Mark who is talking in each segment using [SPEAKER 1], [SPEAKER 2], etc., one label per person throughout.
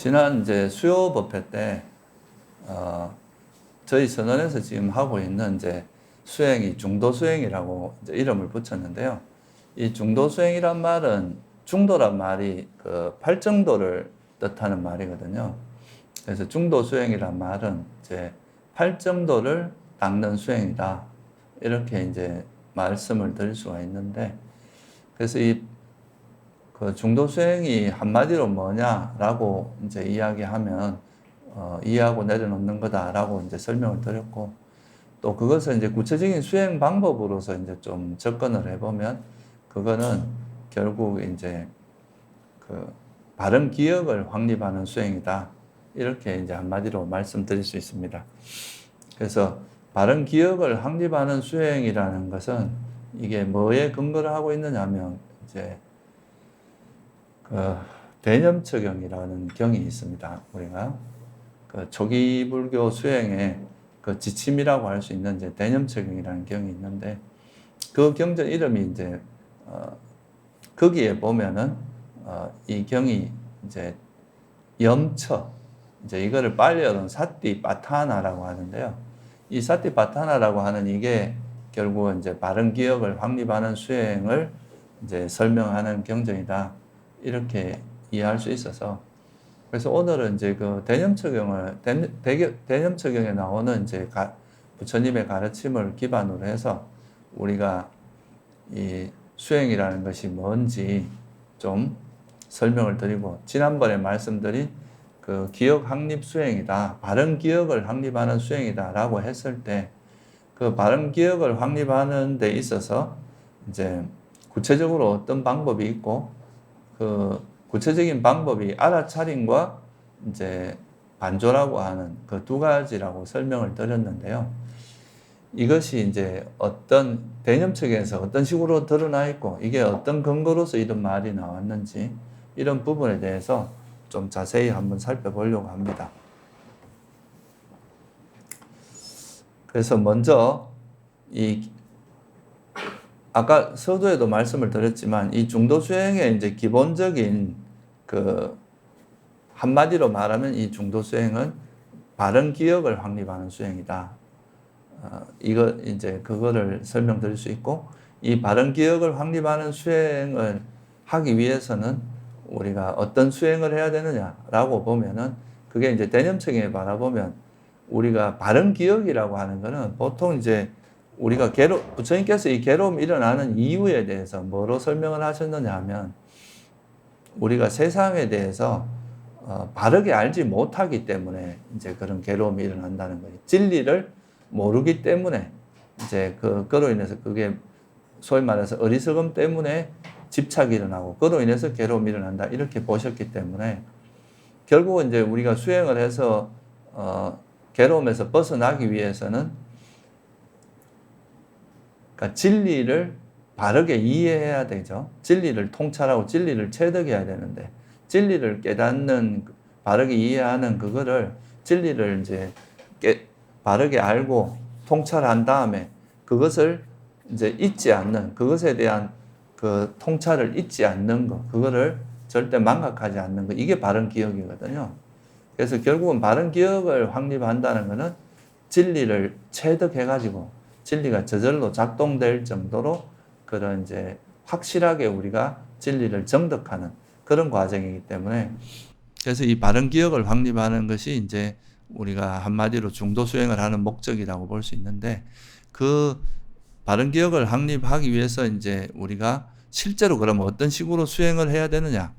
[SPEAKER 1] 지난 이제 수요 법회 때, 저희 선언에서 지금 하고 있는 이제 수행이 중도 수행이라고 이제 이름을 붙였는데요. 이 중도 수행이란 말은 중도란 말이 그 팔정도를 뜻하는 말이거든요. 그래서 중도 수행이란 말은 이제 팔정도를 닦는 수행이다. 이렇게 이제 말씀을 드릴 수가 있는데, 그래서 그 중도 수행이 한마디로 뭐냐라고 이제 이야기하면 이해하고 내려놓는 거다라고 이제 설명을 드렸고, 또 그것을 이제 구체적인 수행 방법으로서 이제 좀 접근을 해보면 그거는 결국 이제 그 바른 기억을 확립하는 수행이다. 이렇게 이제 한마디로 말씀드릴 수 있습니다. 그래서 바른 기억을 확립하는 수행이라는 것은 이게 뭐에 근거를 하고 있느냐 하면 이제 대념처경이라는 경이 있습니다. 우리가 그 초기 불교 수행의 그 지침이라고 할 수 있는 이제 대념처경이라는 경이 있는데, 그 경전 이름이 이제 거기에 보면은 이 경이 이제 염처, 이제 이거를 빨리어는 사띠빠타나라고 하는데요. 이 사띠빠타나라고 하는 이게 결국은 이제 바른 기억을 확립하는 수행을 이제 설명하는 경전이다. 이렇게 이해할 수 있어서, 그래서 오늘은 이제 그 대념처경에 나오는 이제 부처님의 가르침을 기반으로 해서 우리가 이 수행이라는 것이 뭔지 좀 설명을 드리고, 지난번에 말씀드린 그 기억 확립 수행이다, 바른 기억을 확립하는 수행이다 라고 했을 때, 그 바른 기억을 확립하는 데 있어서 이제 구체적으로 어떤 방법이 있고, 그 구체적인 방법이 알아차림과 이제 반조라고 하는 그 두 가지라고 설명을 드렸는데요. 이것이 이제 어떤 대념측에서 어떤 식으로 드러나 있고, 이게 어떤 근거로서 이런 말이 나왔는지, 이런 부분에 대해서 좀 자세히 한번 살펴보려고 합니다. 그래서 먼저 아까 서두에도 말씀을 드렸지만, 이 중도 수행의 이제 기본적인 그 한마디로 말하면 이 중도 수행은 바른 기억을 확립하는 수행이다. 이거 이제 그거를 설명드릴 수 있고, 이 바른 기억을 확립하는 수행을 하기 위해서는 우리가 어떤 수행을 해야 되느냐라고 보면은, 그게 이제 대념청에 바라보면 우리가 바른 기억이라고 하는 거는 보통 이제 우리가 부처님께서 이 괴로움이 일어나는 이유에 대해서 뭐로 설명을 하셨느냐 하면, 우리가 세상에 대해서 바르게 알지 못하기 때문에 이제 그런 괴로움이 일어난다는 거예요. 진리를 모르기 때문에 이제 그로 인해서 그게 소위 말해서 어리석음 때문에 집착이 일어나고, 그로 인해서 괴로움이 일어난다, 이렇게 보셨기 때문에 결국은 이제 우리가 수행을 해서 괴로움에서 벗어나기 위해서는, 그러니까 진리를 바르게 이해해야 되죠. 진리를 통찰하고 진리를 체득해야 되는데, 진리를 깨닫는, 바르게 이해하는 그거를, 진리를 이제 바르게 알고 통찰한 다음에 그것을 이제 잊지 않는, 그것에 대한 그 통찰을 잊지 않는 거, 그거를 절대 망각하지 않는 거, 이게 바른 기억이거든요. 그래서 결국은 바른 기억을 확립한다는 것은 진리를 체득해가지고 진리가 저절로 작동될 정도로 그런 이제 확실하게 우리가 진리를 정득하는 그런 과정이기 때문에, 그래서 이 바른 기억을 확립하는 것이 이제 우리가 한마디로 중도 수행을 하는 목적이라고 볼 수 있는데, 그 바른 기억을 확립하기 위해서 이제 우리가 실제로 그러면 어떤 식으로 수행을 해야 되느냐,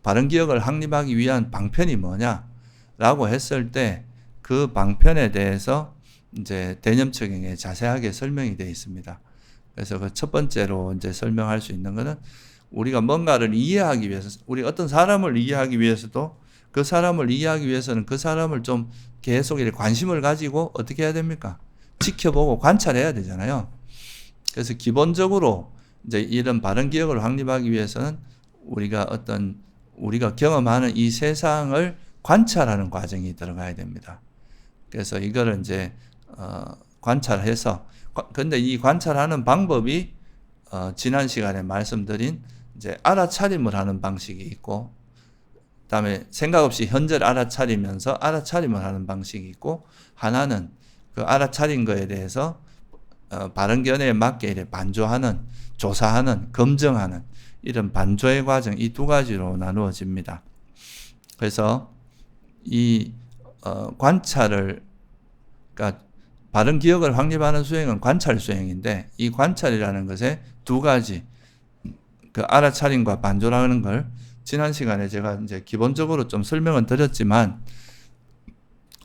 [SPEAKER 1] 바른 기억을 확립하기 위한 방편이 뭐냐라고 했을 때, 그 방편에 대해서 이제 대념처경에 자세하게 설명이 되어 있습니다. 그래서 그 첫 번째로 이제 설명할 수 있는 것은, 우리가 뭔가를 이해하기 위해서, 우리 어떤 사람을 이해하기 위해서도, 그 사람을 이해하기 위해서는 그 사람을 좀 계속 이렇게 관심을 가지고 어떻게 해야 됩니까? 지켜보고 관찰해야 되잖아요. 그래서 기본적으로 이제 이런 바른 기억을 확립하기 위해서는 우리가 경험하는 이 세상을 관찰하는 과정이 들어가야 됩니다. 그래서 이거를 이제 관찰해서, 근데 이 관찰하는 방법이 지난 시간에 말씀드린 이제 알아차림을 하는 방식이 있고, 그다음에 생각 없이 현재를 알아차리면서 알아차림을 하는 방식이 있고, 하나는 그 알아차린 거에 대해서 바른 견해에 맞게 이렇게 반조하는, 조사하는, 검증하는 이런 반조의 과정, 이 두 가지로 나누어집니다. 그래서 이 관찰을, 그러니까 바른 기억을 확립하는 수행은 관찰 수행인데, 이 관찰이라는 것에 두 가지, 그 알아차림과 반조라는 걸 지난 시간에 제가 이제 기본적으로 좀 설명은 드렸지만,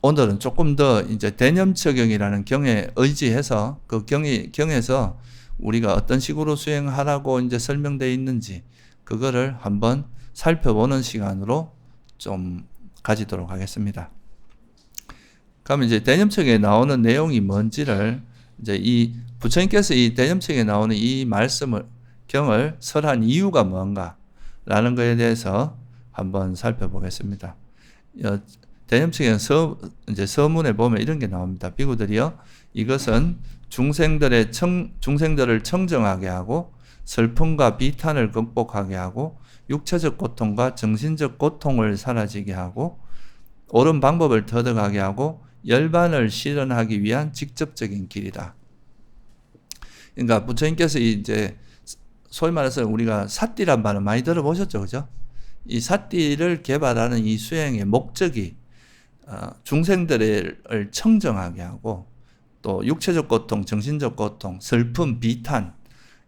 [SPEAKER 1] 오늘은 조금 더 이제 대념처경이라는 경에 의지해서 그 경에서 우리가 어떤 식으로 수행하라고 이제 설명되어 있는지 그거를 한번 살펴보는 시간으로 좀 가지도록 하겠습니다. 그럼 이제 대념처경에 나오는 내용이 뭔지를, 이제 이 부처님께서 이 대념처경에 나오는 이 말씀을, 경을 설한 이유가 뭔가라는 것에 대해서 한번 살펴보겠습니다. 대념처경 이제 서문에 보면 이런 게 나옵니다. 비구들이여, 이것은 중생들을 청정하게 하고 슬픔과 비탄을 극복하게 하고 육체적 고통과 정신적 고통을 사라지게 하고 옳은 방법을 터득하게 하고 열반을 실현하기 위한 직접적인 길이다. 그러니까 부처님께서 이제 소위 말해서 우리가 사띠란 말을 많이 들어보셨죠, 그죠? 이 사띠를 개발하는 이 수행의 목적이 중생들을 청정하게 하고 또 육체적 고통, 정신적 고통, 슬픔, 비탄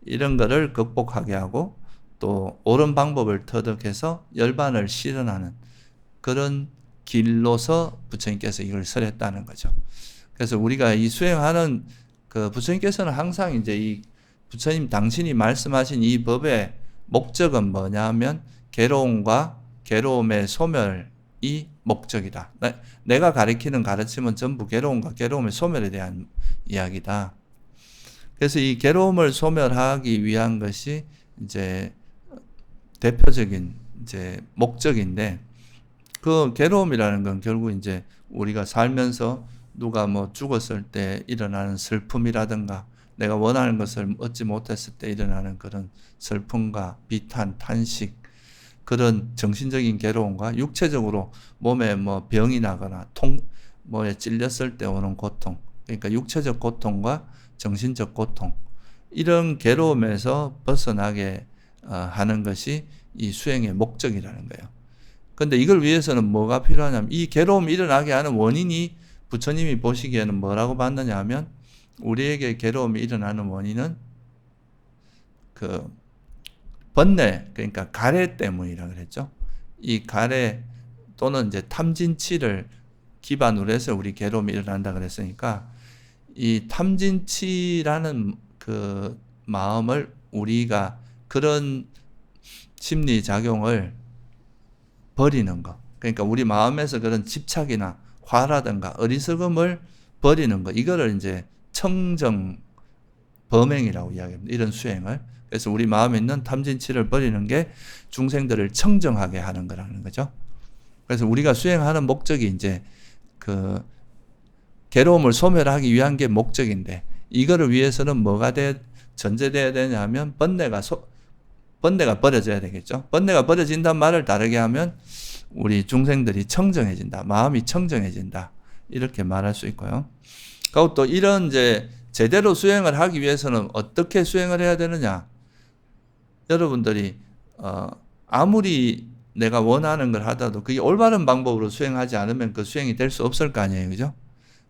[SPEAKER 1] 이런 거를 극복하게 하고 또 옳은 방법을 터득해서 열반을 실현하는 그런 길로서 부처님께서 이걸 설했다는 거죠. 그래서 우리가 이 수행하는 그 부처님께서는 항상 이제 이 부처님 당신이 말씀하신 이 법의 목적은 뭐냐면 괴로움과 괴로움의 소멸이 목적이다. 내가 가리키는 가르침은 전부 괴로움과 괴로움의 소멸에 대한 이야기다. 그래서 이 괴로움을 소멸하기 위한 것이 이제 대표적인 이제 목적인데, 그 괴로움이라는 건 결국 이제 우리가 살면서 누가 뭐 죽었을 때 일어나는 슬픔이라든가 내가 원하는 것을 얻지 못했을 때 일어나는 그런 슬픔과 비탄, 탄식, 그런 정신적인 괴로움과 육체적으로 몸에 뭐 병이 나거나 뭐에 찔렸을 때 오는 고통, 그러니까 육체적 고통과 정신적 고통, 이런 괴로움에서 벗어나게 하는 것이 이 수행의 목적이라는 거예요. 근데 이걸 위해서는 뭐가 필요하냐면, 이 괴로움이 일어나게 하는 원인이 부처님이 보시기에는 뭐라고 봤느냐 하면, 우리에게 괴로움이 일어나는 원인은 그 번뇌, 그러니까 가래 때문이라고 그랬죠. 이 가래 또는 이제 탐진치를 기반으로 해서 우리 괴로움이 일어난다 그랬으니까, 이 탐진치라는 그 마음을, 우리가 그런 심리 작용을 버리는 것, 그러니까 우리 마음에서 그런 집착이나 화라든가 어리석음을 버리는 것, 이거를 이제 청정 범행이라고 이야기합니다. 이런 수행을. 그래서 우리 마음에 있는 탐진치를 버리는 게 중생들을 청정하게 하는 거라는 거죠. 그래서 우리가 수행하는 목적이 이제 그 괴로움을 소멸하기 위한 게 목적인데, 이거를 위해서는 뭐가 전제되어야 되냐면 번뇌가 버려져야 되겠죠. 번뇌가 버려진다는 말을 다르게 하면 우리 중생들이 청정해진다, 마음이 청정해진다, 이렇게 말할 수 있고요. 그리고 또 이런 이제 제대로 수행을 하기 위해서는 어떻게 수행을 해야 되느냐? 여러분들이 아무리 내가 원하는 걸 하더라도 그게 올바른 방법으로 수행하지 않으면 그 수행이 될 수 없을 거 아니에요, 그죠?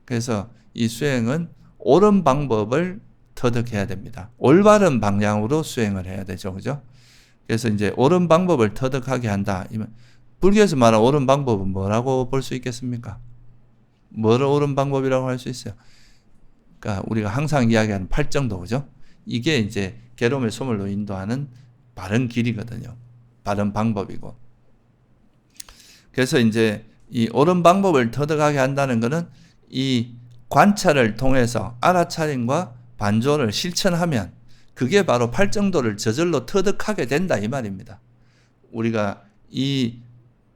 [SPEAKER 1] 그래서 이 수행은 옳은 방법을 터득해야 됩니다. 올바른 방향으로 수행을 해야 되죠, 그죠? 그래서 이제 옳은 방법을 터득하게 한다. 불교에서 말하는 옳은 방법은 뭐라고 볼 수 있겠습니까? 뭐를 옳은 방법이라고 할 수 있어요? 그러니까 우리가 항상 이야기하는 팔정도, 그죠? 이게 이제 괴로움의 소멸로 인도하는 바른 길이거든요. 바른 방법이고. 그래서 이제 이 옳은 방법을 터득하게 한다는 것은 이 관찰을 통해서 알아차림과 반조를 실천하면 그게 바로 팔정도를 저절로 터득하게 된다, 이 말입니다. 우리가 이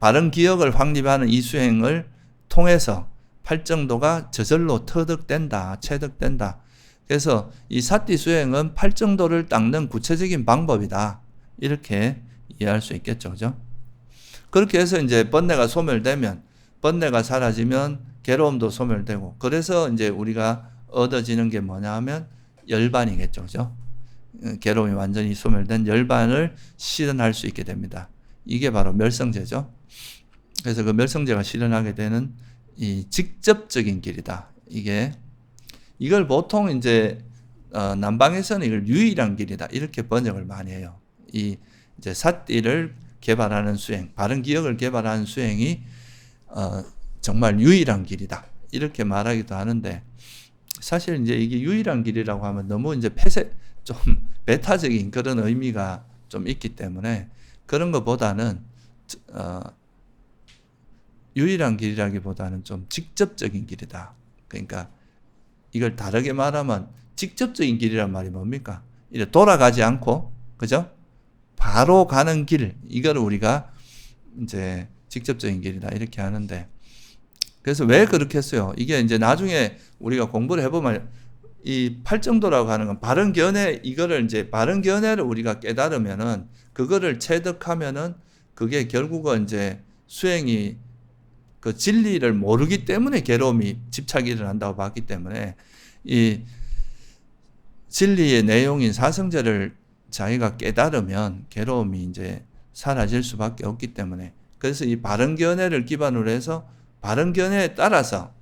[SPEAKER 1] 바른 기억을 확립하는 이 수행을 통해서 팔정도가 저절로 터득된다, 체득된다. 그래서 이 사띠 수행은 팔정도를 닦는 구체적인 방법이다, 이렇게 이해할 수 있겠죠, 그죠? 그렇게 해서 이제 번뇌가 소멸되면, 번뇌가 사라지면 괴로움도 소멸되고, 그래서 이제 우리가 얻어지는 게 뭐냐 하면 열반이겠죠. 그죠? 괴로움이 완전히 소멸된 열반을 실현할 수 있게 됩니다. 이게 바로 멸성제죠. 그래서 그 멸성제가 실현하게 되는 이 직접적인 길이다. 이걸 보통 이제 남방에서는 이걸 유일한 길이다 이렇게 번역을 많이 해요. 이 이제 사띠를 개발하는 수행, 바른 기억을 개발하는 수행이 정말 유일한 길이다 이렇게 말하기도 하는데, 사실 이제 이게 유일한 길이라고 하면 너무 이제 좀 배타적인 그런 의미가 좀 있기 때문에 그런 것보다는 유일한 길이라기보다는 좀 직접적인 길이다. 그러니까 이걸 다르게 말하면 직접적인 길이란 말이 뭡니까? 이제 돌아가지 않고, 그죠? 바로 가는 길, 이걸 우리가 이제 직접적인 길이다 이렇게 하는데, 그래서 왜 그렇게 했어요? 이게 이제 나중에 우리가 공부를 해보면 이 팔정도라고 하는 건 바른 견해, 이거를 이제 바른 견해를 우리가 깨달으면은 그거를 체득하면은 그게 결국은 이제 수행이 그 진리를 모르기 때문에 괴로움이 집착이 일어난다고 봤기 때문에 이 진리의 내용인 사성제를 자기가 깨달으면 괴로움이 이제 사라질 수밖에 없기 때문에, 그래서 이 바른 견해를 기반으로 해서 바른 견해에 따라서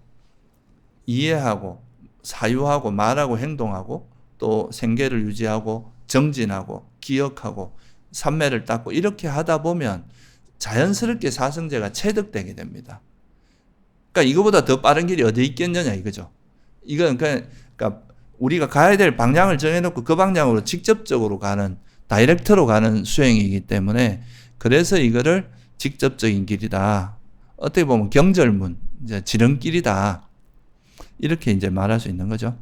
[SPEAKER 1] 이해하고 사유하고 말하고 행동하고 또 생계를 유지하고 정진하고 기억하고 삼매를 닦고 이렇게 하다 보면 자연스럽게 사성제가 체득되게 됩니다. 그러니까 이거보다 더 빠른 길이 어디 있겠느냐 이거죠. 이건 그러니까 우리가 가야 될 방향을 정해놓고 그 방향으로 직접적으로 가는, 다이렉트로 가는 수행이기 때문에, 그래서 이거를 직접적인 길이다. 어떻게 보면 경절문, 이제 지름길이다. 이렇게 이제 말할 수 있는 거죠.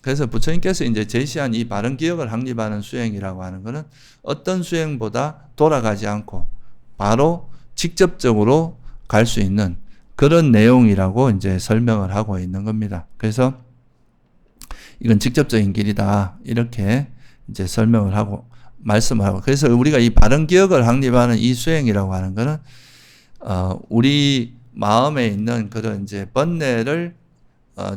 [SPEAKER 1] 그래서 부처님께서 이제 제시한 이 바른 기억을 확립하는 수행이라고 하는 것은 어떤 수행보다 돌아가지 않고 바로 직접적으로 갈 수 있는 그런 내용이라고 이제 설명을 하고 있는 겁니다. 그래서 이건 직접적인 길이다 이렇게 이제 설명을 하고 말씀을 하고, 그래서 우리가 이 바른 기억을 확립하는 이 수행이라고 하는 것은 우리 마음에 있는 그런 이제 번뇌를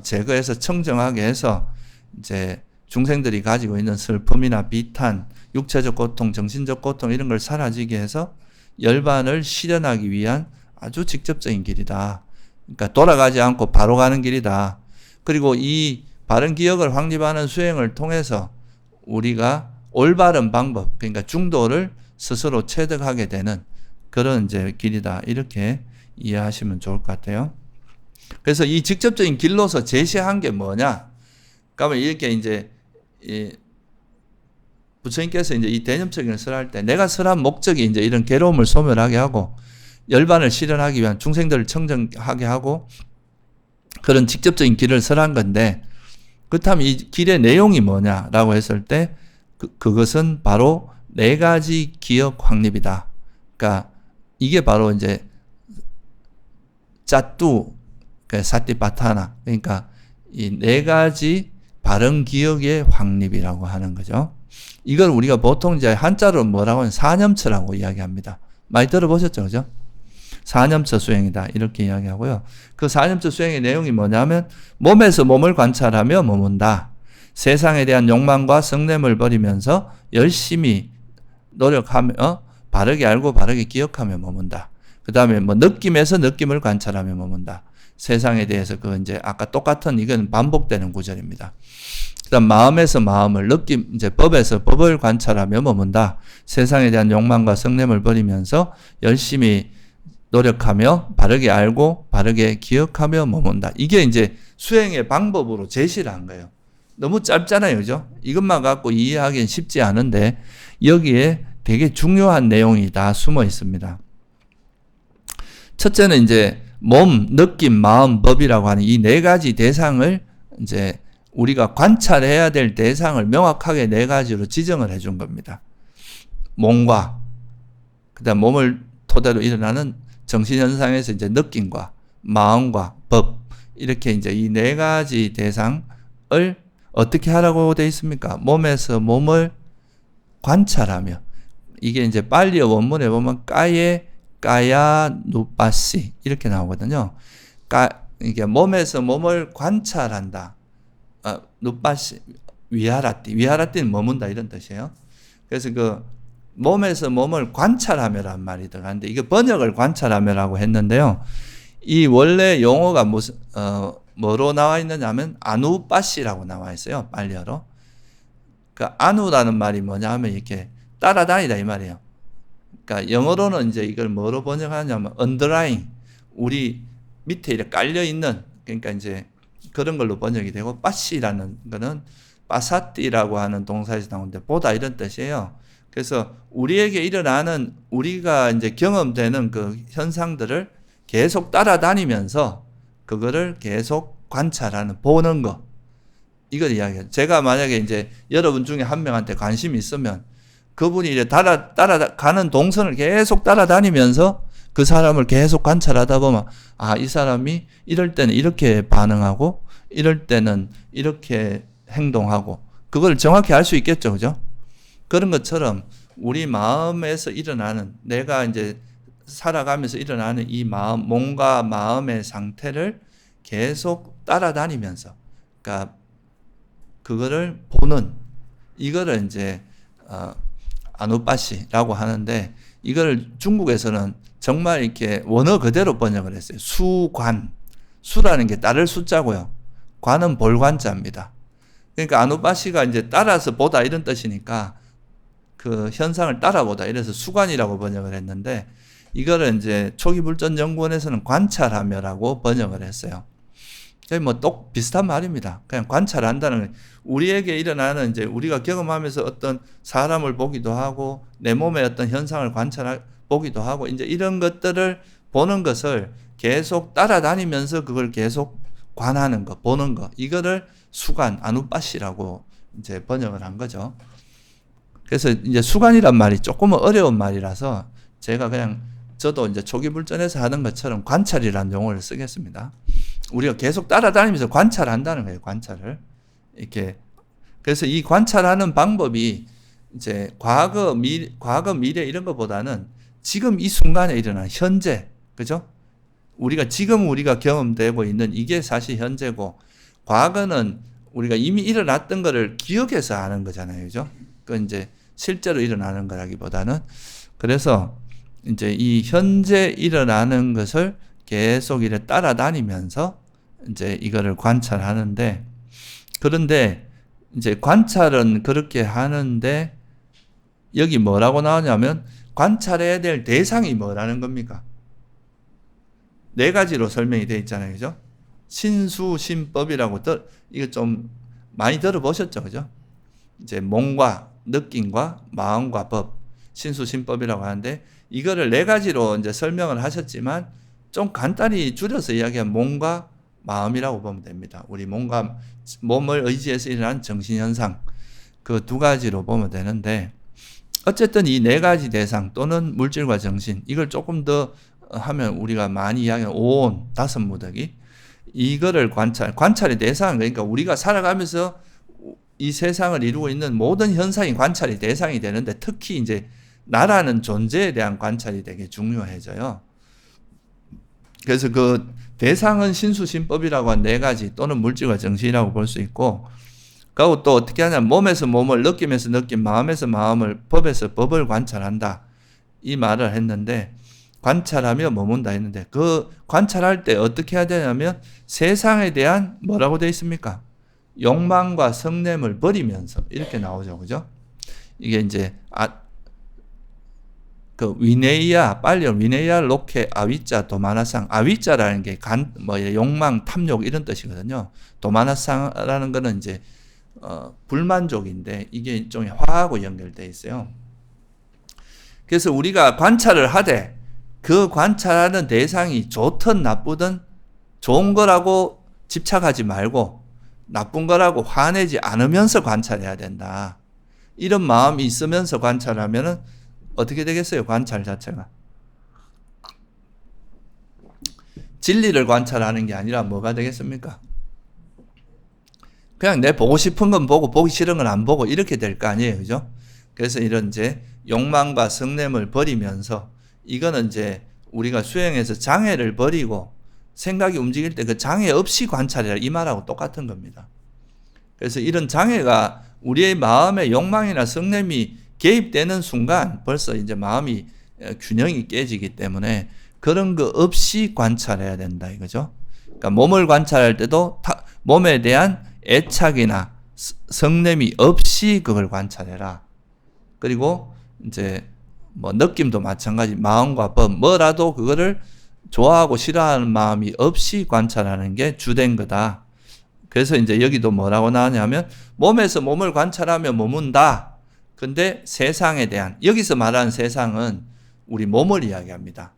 [SPEAKER 1] 제거해서 청정하게 해서 이제 중생들이 가지고 있는 슬픔이나 비탄, 육체적 고통, 정신적 고통 이런 걸 사라지게 해서 열반을 실현하기 위한 아주 직접적인 길이다. 그러니까 돌아가지 않고 바로 가는 길이다. 그리고 이 바른 기억을 확립하는 수행을 통해서 우리가 올바른 방법, 그러니까 중도를 스스로 체득하게 되는 그런 이제 길이다. 이렇게 이해하시면 좋을 것 같아요. 그래서 이 직접적인 길로서 제시한 게 뭐냐? 그러면 이렇게 이제 부처님께서 이제 이 대념책을 설할 때 내가 설한 목적이 이제 이런 괴로움을 소멸하게 하고 열반을 실현하기 위한 중생들을 청정하게 하고 그런 직접적인 길을 설한 건데, 그렇다면 이 길의 내용이 뭐냐라고 했을 때 그것은 바로 4가지 기억 확립이다. 그러니까 이게 바로 이제 짜뚜, 사띠파타나, 그러니까 이 4가지 바른 기억의 확립이라고 하는 거죠. 이걸 우리가 보통 이제 한자로 뭐라고 하면 사념처라고 이야기합니다. 많이 들어보셨죠, 그죠? 사념처 수행이다 이렇게 이야기하고요. 그 사념처 수행의 내용이 뭐냐면 몸에서 몸을 관찰하며 머문다. 세상에 대한 욕망과 성냄을 버리면서 열심히 노력하며 바르게 알고 바르게 기억하며 머문다. 그 다음에 뭐 느낌에서 느낌을 관찰하며 머문다. 세상에 대해서 그 이제 아까 똑같은 이건 반복되는 구절입니다. 그다음 마음에서 마음을, 느낌 이제 법에서 법을 관찰하며 머문다. 세상에 대한 욕망과 성냄을 버리면서 열심히 노력하며 바르게 알고 바르게 기억하며 머문다. 이게 이제 수행의 방법으로 제시를 한 거예요. 너무 짧잖아요, 그죠? 이것만 갖고 이해하기는 쉽지 않은데 여기에 되게 중요한 내용이 다 숨어 있습니다. 첫째는 이제 몸, 느낌, 마음, 법이라고 하는 이 4가지 대상을 이제 우리가 관찰해야 될 대상을 명확하게 4가지로 지정을 해준 겁니다. 몸과, 그 다음 몸을 토대로 일어나는 정신현상에서 이제 느낌과 마음과 법, 이렇게 이제 이 4가지 대상을 어떻게 하라고 되어 있습니까? 몸에서 몸을 관찰하며, 이게 이제 빨리 원문에 보면 까예 까야 누빠시 이렇게 나오거든요. 이게 몸에서 몸을 관찰한다. 누빠시 위하라띠는 머문다 이런 뜻이에요. 그래서 그 몸에서 몸을 관찰하며란 말이 들어가는데 이게 번역을 관찰하며라고 했는데요. 이 원래 용어가 무슨 뭐로 나와 있느냐면 아누빠시라고 나와 있어요. 빨리어로. 그 아누라는 말이 뭐냐면 이렇게 따라다니다 이 말이에요. 그러니까 영어로는 이제 이걸 뭐로 번역하냐면 underlying 우리 밑에 이렇게 깔려 있는 그러니까 이제 그런 걸로 번역이 되고 빠시라는 거는 빠사띠라고 하는 동사에서 나오는데 보다 이런 뜻이에요. 그래서 우리에게 일어나는 우리가 이제 경험되는 그 현상들을 계속 따라다니면서 그거를 계속 관찰하는 보는 거 이걸 이야기해요. 제가 만약에 이제 여러분 중에 한 명한테 관심이 있으면 그분이 이제 따라가는 동선을 계속 따라다니면서 그 사람을 계속 관찰하다 보면 이 사람이 이럴 때는 이렇게 반응하고 이럴 때는 이렇게 행동하고 그걸 정확히 알 수 있겠죠. 그죠? 그런 것처럼 우리 마음에서 일어나는 내가 이제 살아가면서 일어나는 이 몸과 마음의 상태를 계속 따라다니면서 그러니까 그거를 보는 이거를 이제 아누빠시라고 하는데 이걸 중국에서는 정말 이렇게 원어 그대로 번역을 했어요. 수관. 수라는 게 따를 숫자고요. 관은 볼관자입니다. 그러니까 아누빠시가 이제 따라서 보다 이런 뜻이니까 그 현상을 따라보다 이래서 수관이라고 번역을 했는데 이거를 이제 초기불전연구원에서는 관찰하며라고 번역을 했어요. 뭐 똑 비슷한 말입니다. 그냥 관찰한다는 우리에게 일어나는 이제 우리가 경험하면서 어떤 사람을 보기도 하고 내 몸의 어떤 현상을 보기도 하고 이제 이런 것들을 보는 것을 계속 따라다니면서 그걸 계속 관하는 거, 보는 거 이거를 수관 아누빠시라고 이제 번역을 한 거죠. 그래서 이제 수관이란 말이 조금 어려운 말이라서 제가 그냥 저도 이제 초기불전에서 하는 것처럼 관찰이라는 용어를 쓰겠습니다. 우리가 계속 따라다니면서 관찰한다는 거예요. 관찰을 이렇게 그래서 이 관찰하는 방법이 이제 과거 미래 이런 것보다는 지금 이 순간에 일어난 현재 그죠? 지금 우리가 경험되고 있는 이게 사실 현재고 과거는 우리가 이미 일어났던 거를 기억해서 하는 거잖아요. 그죠? 그 이제 실제로 일어나는 거라기보다는 그래서 이제 이 현재 일어나는 것을 계속 이렇게 따라다니면서 이제 이거를 관찰하는데 그런데 이제 관찰은 그렇게 하는데 여기 뭐라고 나오냐면 관찰해야 될 대상이 뭐라는 겁니까? 네 가지로 설명이 되어 있잖아요. 그죠? 신수신법이라고 이거 좀 많이 들어보셨죠? 그죠? 이제 몸과 느낌과 마음과 법, 신수신법이라고 하는데 이거를 네 가지로 이제 설명을 하셨지만 좀 간단히 줄여서 이야기하면 몸과 마음이라고 보면 됩니다. 우리 몸을 의지해서 일어나는 정신현상 그 두 가지로 보면 되는데 어쨌든 이 네 가지 대상 또는 물질과 정신 이걸 조금 더 하면 우리가 많이 이야기하는 오온 다섯 무더기 이거를 관찰의 대상 그러니까 우리가 살아가면서 이 세상을 이루고 있는 모든 현상이 관찰의 대상이 되는데 특히 이제 나라는 존재에 대한 관찰이 되게 중요해져요. 그래서 그 대상은 신수신법이라고 한 네 가지 또는 물질과 정신이라고 볼 수 있고 그리고 또 어떻게 하냐면 몸에서 몸을 느낌에서 느낌 마음에서 마음을 법에서 법을 관찰한다 이 말을 했는데 관찰하며 머문다 했는데 그 관찰할 때 어떻게 해야 되냐면 세상에 대한 뭐라고 되어 있습니까? 욕망과 성냄을 버리면서 이렇게 나오죠. 그죠? 이게 이제 그 위네이아 로케 아위자 도마나상 아위자라는 게 욕망 탐욕 이런 뜻이거든요. 도마나상라는 거는 이제 불만족인데 이게 일종의 화하고 연결되어 있어요. 그래서 우리가 관찰을 하되 그 관찰하는 대상이 좋든 나쁘든 좋은 거라고 집착하지 말고 나쁜 거라고 화내지 않으면서 관찰해야 된다. 이런 마음이 있으면서 관찰하면은 어떻게 되겠어요? 관찰 자체가. 진리를 관찰하는 게 아니라 뭐가 되겠습니까? 그냥 내 보고 싶은 건 보고 보기 싫은 건 안 보고 이렇게 될 거 아니에요. 그죠? 그래서 이런 이제 욕망과 성냄을 버리면서 이거는 이제 우리가 수행에서 장애를 버리고 생각이 움직일 때 그 장애 없이 관찰해라 이 말하고 똑같은 겁니다. 그래서 이런 장애가 우리의 마음의 욕망이나 성냄이 개입되는 순간 벌써 이제 마음이 균형이 깨지기 때문에 그런 거 없이 관찰해야 된다 이거죠. 그러니까 몸을 관찰할 때도 몸에 대한 애착이나 성냄이 없이 그걸 관찰해라. 그리고 이제 뭐 느낌도 마찬가지, 마음과 법 뭐라도 그거를 좋아하고 싫어하는 마음이 없이 관찰하는 게 주된 거다. 그래서 이제 여기도 뭐라고 나오냐면 몸에서 몸을 관찰하며 머문다. 근데 세상에 대한, 여기서 말하는 세상은 우리 몸을 이야기합니다.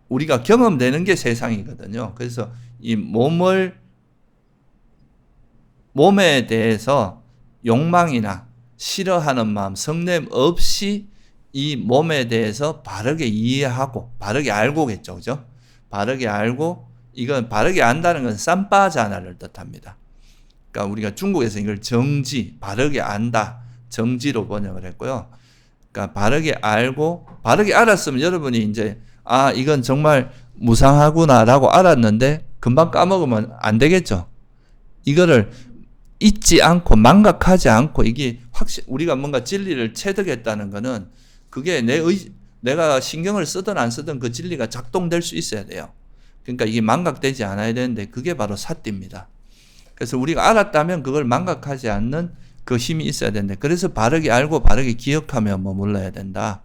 [SPEAKER 1] 우리가 경험되는 게 세상이거든요. 그래서 이 몸에 대해서 욕망이나 싫어하는 마음, 성냄 없이 이 몸에 대해서 바르게 이해하고 바르게 알고겠죠. 그죠? 바르게 알고, 이건 바르게 안다는 건 쌈바자나를 뜻합니다. 그러니까 우리가 중국에서 이걸 정지, 바르게 안다, 정지로 번역을 했고요. 그러니까 바르게 알고, 바르게 알았으면 여러분이 이제 이건 정말 무상하구나라고 알았는데 금방 까먹으면 안 되겠죠. 이거를 잊지 않고 망각하지 않고, 이게 우리가 뭔가 진리를 체득했다는 거는 그게 내가 신경을 쓰든 안 쓰든 그 진리가 작동될 수 있어야 돼요. 그러니까 이게 망각되지 않아야 되는데 그게 바로 사띠입니다. 그래서 우리가 알았다면 그걸 망각하지 않는 그 힘이 있어야 되는데, 그래서 바르게 알고 바르게 기억하며 머물러야 된다.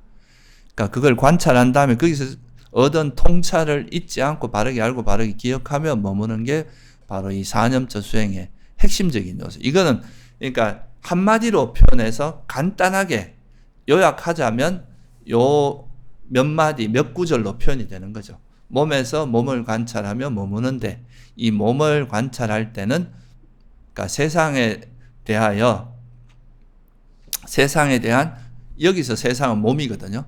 [SPEAKER 1] 그러니까 그걸 관찰한 다음에 거기서 얻은 통찰을 잊지 않고 바르게 알고 바르게 기억하며 머무는 게 바로 이 사념처 수행의 핵심적인 요소. 이거는 그러니까 한마디로 표현해서 간단하게 요약하자면 요 몇 마디, 몇 구절로 표현이 되는 거죠. 몸에서 몸을 관찰하며 머무는데, 이 몸을 관찰할 때는 그러니까 세상에 대한, 여기서 세상은 몸이거든요.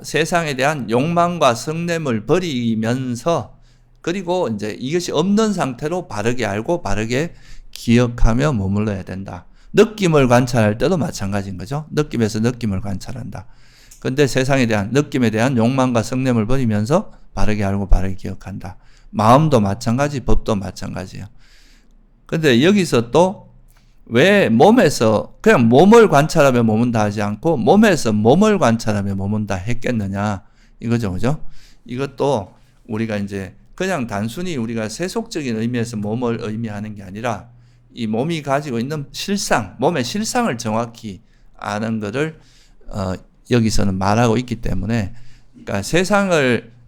[SPEAKER 1] 세상에 대한 욕망과 성냄을 버리면서, 그리고 이제 이것이 없는 상태로 바르게 알고 바르게 기억하며 머물러야 된다. 느낌을 관찰할 때도 마찬가지인 거죠. 느낌에서 느낌을 관찰한다. 근데 세상에 대한, 느낌에 대한 욕망과 성냄을 버리면서 바르게 알고 바르게 기억한다. 마음도 마찬가지, 법도 마찬가지예요. 근데 여기서 또 왜 몸에서 그냥 몸을 관찰하며 머문다 하지 않고 몸에서 몸을 관찰하며 머문다 했겠느냐 이거죠. 그죠? 이것도 우리가 이제 그냥 단순히 우리가 세속적인 의미에서 몸을 의미하는 게 아니라 이 몸이 가지고 있는 실상, 몸의 실상을 정확히 아는 것을 여기서는 말하고 있기 때문에, 그러니까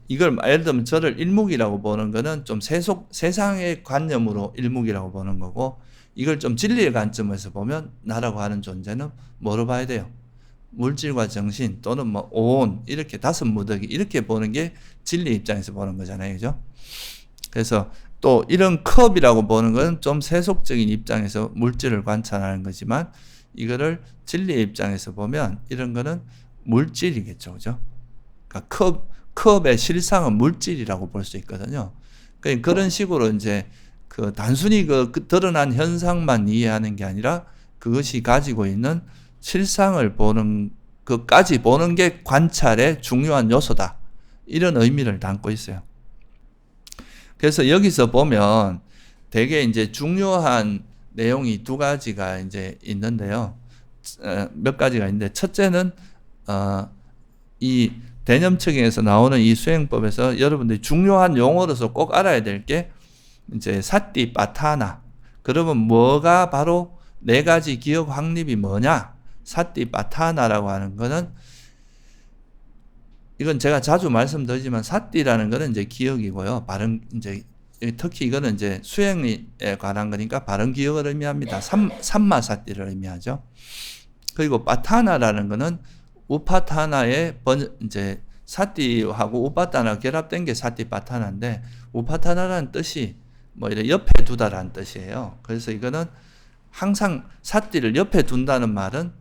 [SPEAKER 1] 이걸 예를 들면 저를 일묵이라고 보는 거는 좀 세상의 관념으로 일묵이라고 보는 거고, 이걸 좀 진리의 관점에서 보면 나라고 하는 존재는 뭐로 봐야 돼요? 물질과 정신 또는 뭐 온, 이렇게 다섯 무더기 이렇게 보는 게 진리 입장에서 보는 거잖아요. 그죠? 그래서 또 이런 컵이라고 보는 건 좀 세속적인 입장에서 물질을 관찰하는 거지만, 이거를 진리의 입장에서 보면 이런 거는 물질이겠죠. 그죠? 그러니까 컵의 실상은 물질이라고 볼 수 있거든요. 그러니까 그런 식으로 이제 단순히 그 드러난 현상만 이해하는 게 아니라 그것이 가지고 있는 실상을 보는, 그까지 보는 게 관찰의 중요한 요소다. 이런 의미를 담고 있어요. 그래서 여기서 보면 되게 이제 중요한 내용이 두 가지가 이제 있는데요. 몇 가지가 있는데, 첫째는, 이 대념측에서 나오는 이 수행법에서 여러분들이 중요한 용어로서 꼭 알아야 될 게 이제 사띠빠타나. 그러면 뭐가 바로 네 가지 기억 확립이 뭐냐? 사띠빠타나라고 하는 거는, 이건 제가 자주 말씀드리지만 사띠라는 거는 이제 기억이고요. 바른, 이제 특히 이거는 이제 수행에 관한 거니까 바른 기억을 의미합니다. 삼마사띠를 의미하죠. 그리고 빠타나라는 거는 우파타나의 이제 사띠하고 우파타나 결합된 게 사띠빠타나인데, 우파타나라는 뜻이 뭐 이래 옆에 두다라는 뜻이에요. 그래서 이거는 항상 사띠를 옆에 둔다는 말은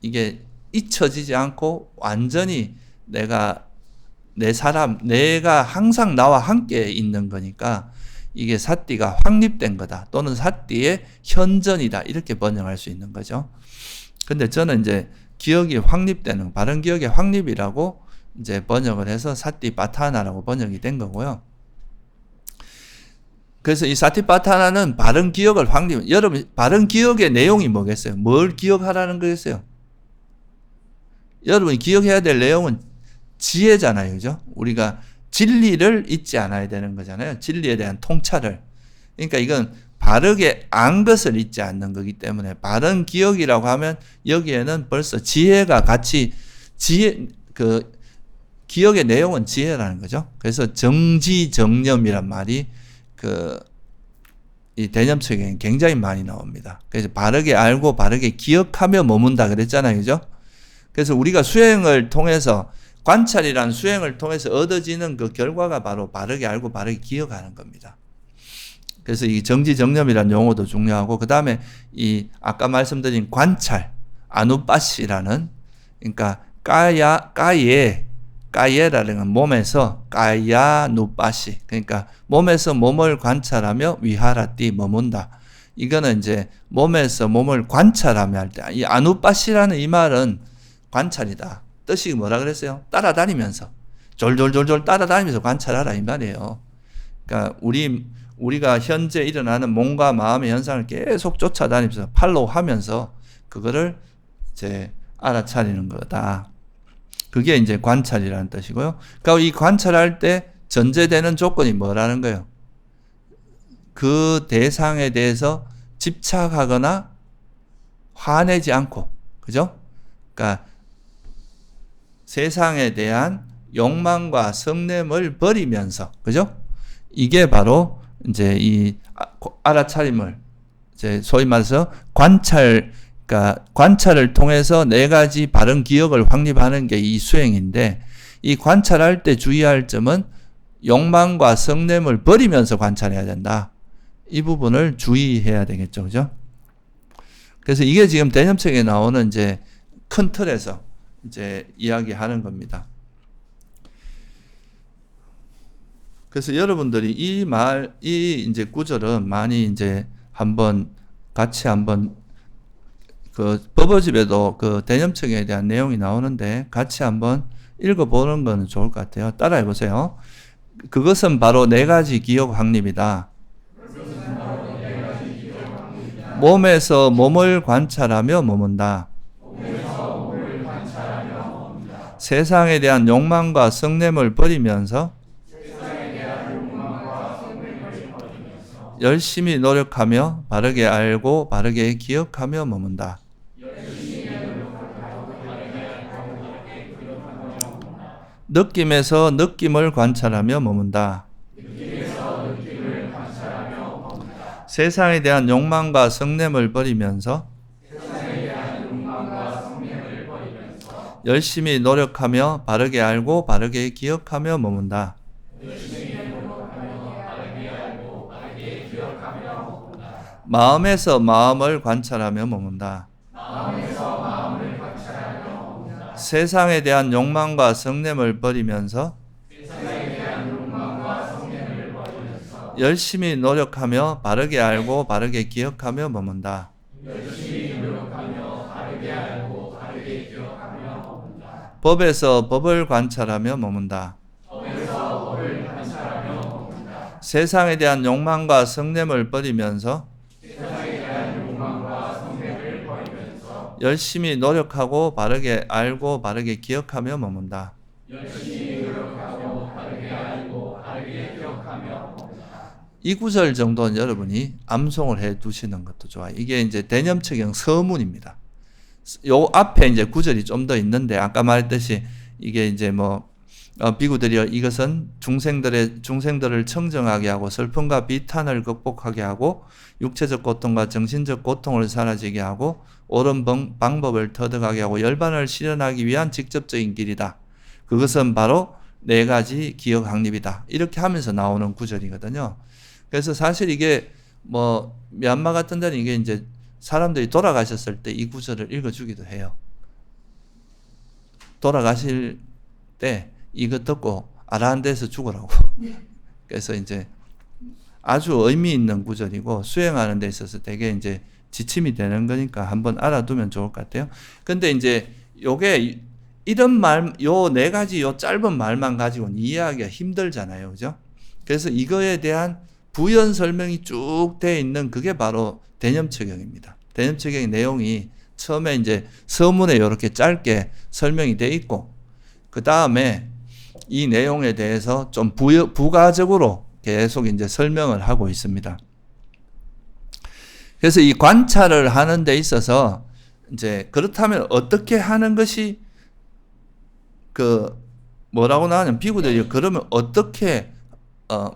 [SPEAKER 1] 이게 잊혀지지 않고 완전히 내가 항상 나와 함께 있는 거니까 이게 사띠가 확립된 거다. 또는 사띠의 현전이다. 이렇게 번역할 수 있는 거죠. 근데 저는 이제 기억이 확립되는, 바른 기억의 확립이라고 이제 번역을 해서 사티파타나라고 번역이 된 거고요. 그래서 이 사티파타나는 바른 기억을 확립, 여러분, 바른 기억의 내용이 뭐겠어요? 뭘 기억하라는 거겠어요? 여러분이 기억해야 될 내용은 지혜잖아요. 그죠? 우리가 진리를 잊지 않아야 되는 거잖아요. 진리에 대한 통찰을. 그러니까 이건 바르게 안 것을 잊지 않는 거기 때문에 바른 기억이라고 하면 여기에는 벌써 지혜가 같이 기억의 내용은 지혜라는 거죠. 그래서 정지정념이란 말이 이 대념책에 굉장히 많이 나옵니다. 그래서 바르게 알고 바르게 기억하며 머문다 그랬잖아요. 그죠? 그래서 우리가 수행을 통해서 관찰이란 수행을 통해서 얻어지는 그 결과가 바로 바르게 알고 바르게 기억하는 겁니다. 그래서 이 정지정념이라는 용어도 중요하고, 그 다음에 이 아까 말씀드린 관찰, 아누빠시라는, 그러니까 까예라는 건 몸에서 까야 누빠시, 그러니까 몸에서 몸을 관찰하며 위하라띠 머문다. 이거는 이제 몸에서 몸을 관찰하며 할 때, 이 아누빠시라는 이 말은 관찰이다. 뜻이 뭐라 그랬어요? 따라다니면서 졸졸졸졸 따라다니면서 관찰하라 이 말이에요. 그러니까 우리가 현재 일어나는 몸과 마음의 현상을 계속 쫓아다니면서 팔로우하면서 그거를 이제 알아차리는 거다. 그게 이제 관찰이라는 뜻이고요. 그러니까 이 관찰할 때 전제되는 조건이 뭐라는 거예요? 그 대상에 대해서 집착하거나 화내지 않고, 그죠? 그러니까 세상에 대한 욕망과 성냄을 버리면서, 그죠? 이게 바로 이제 이 알아차림을 이제 소위 말해서 그러니까 관찰을 통해서 네 가지 바른 기억을 확립하는 게 이 수행인데, 이 관찰할 때 주의할 점은 욕망과 성냄을 버리면서 관찰해야 된다. 이 부분을 주의해야 되겠죠, 그죠? 그래서 이게 지금 대념책에 나오는 이제 큰 틀에서 이제 이야기하는 겁니다. 그래서 여러분들이 이 이제 구절은 많이 이제 같이 한번 그 법어집에도 그 대념책에 대한 내용이 나오는데 같이 한번 읽어보는 거는 좋을 것 같아요. 따라해 보세요. 그것은 바로 네 가지 기억 확립이다. 몸에서 몸을 관찰하며 머문다. 세상에 대한 욕망과 성냄을 버리면서 열심히 노력하며 바르게 알고 바르게 기억하며 머문다. 느낌에서 느낌을 관찰하며 머문다. 세상에 대한 욕망과 성냄을 버리면서 열심히 노력하며 바르게 알고 바르게 기억하며 머문다. 마음에서 마음을 관찰하며 머문다. 세상에 대한 욕망과 성냄을 버리면서 열심히 노력하며 바르게 알고 바르게 기억하며 머문다. 법에서 법을 관찰하며 머문다. 세상에 대한 욕망과 성냄을 버리면서 열심히 노력하고 바르게 알고 바르게 기억하며 머문다. 이 구절 정도는 여러분이 암송을 해 두시는 것도 좋아요. 이게 이제 대념책형 서문입니다. 요 앞에 이제 구절이 좀 더 있는데, 아까 말했듯이 이게 이제 비구들이여 이것은 중생들을 청정하게 하고 슬픔과 비탄을 극복하게 하고 육체적 고통과 정신적 고통을 사라지게 하고 옳은 방법을 터득하게 하고 열반을 실현하기 위한 직접적인 길이다. 그것은 바로 네 가지 기억 확립이다. 이렇게 하면서 나오는 구절이거든요. 그래서 사실 이게 미얀마 같은 데는 이게 이제 사람들이 돌아가셨을 때 이 구절을 읽어주기도 해요. 돌아가실 때 이거 듣고 아라한데서 죽으라고. 그래서 이제 아주 의미 있는 구절이고 수행하는 데 있어서 되게 이제 지침이 되는 거니까 한번 알아두면 좋을 것 같아요. 근데 이제 요게 이런 말, 요 네 가지 요 짧은 말만 가지고는 이해하기가 힘들잖아요. 그죠? 그래서 이거에 대한 부연 설명이 쭉 돼 있는 그게 바로 대념처경입니다. 대념처경의 내용이 처음에 이제 서문에 이렇게 짧게 설명이 돼 있고, 그 다음에 이 내용에 대해서 좀 부가적으로 계속 이제 설명을 하고 있습니다. 그래서 이 관찰을 하는 데 있어서 이제 그렇다면 어떻게 하는 것이 뭐라고 나하냐면 비구들이 그러면 어떻게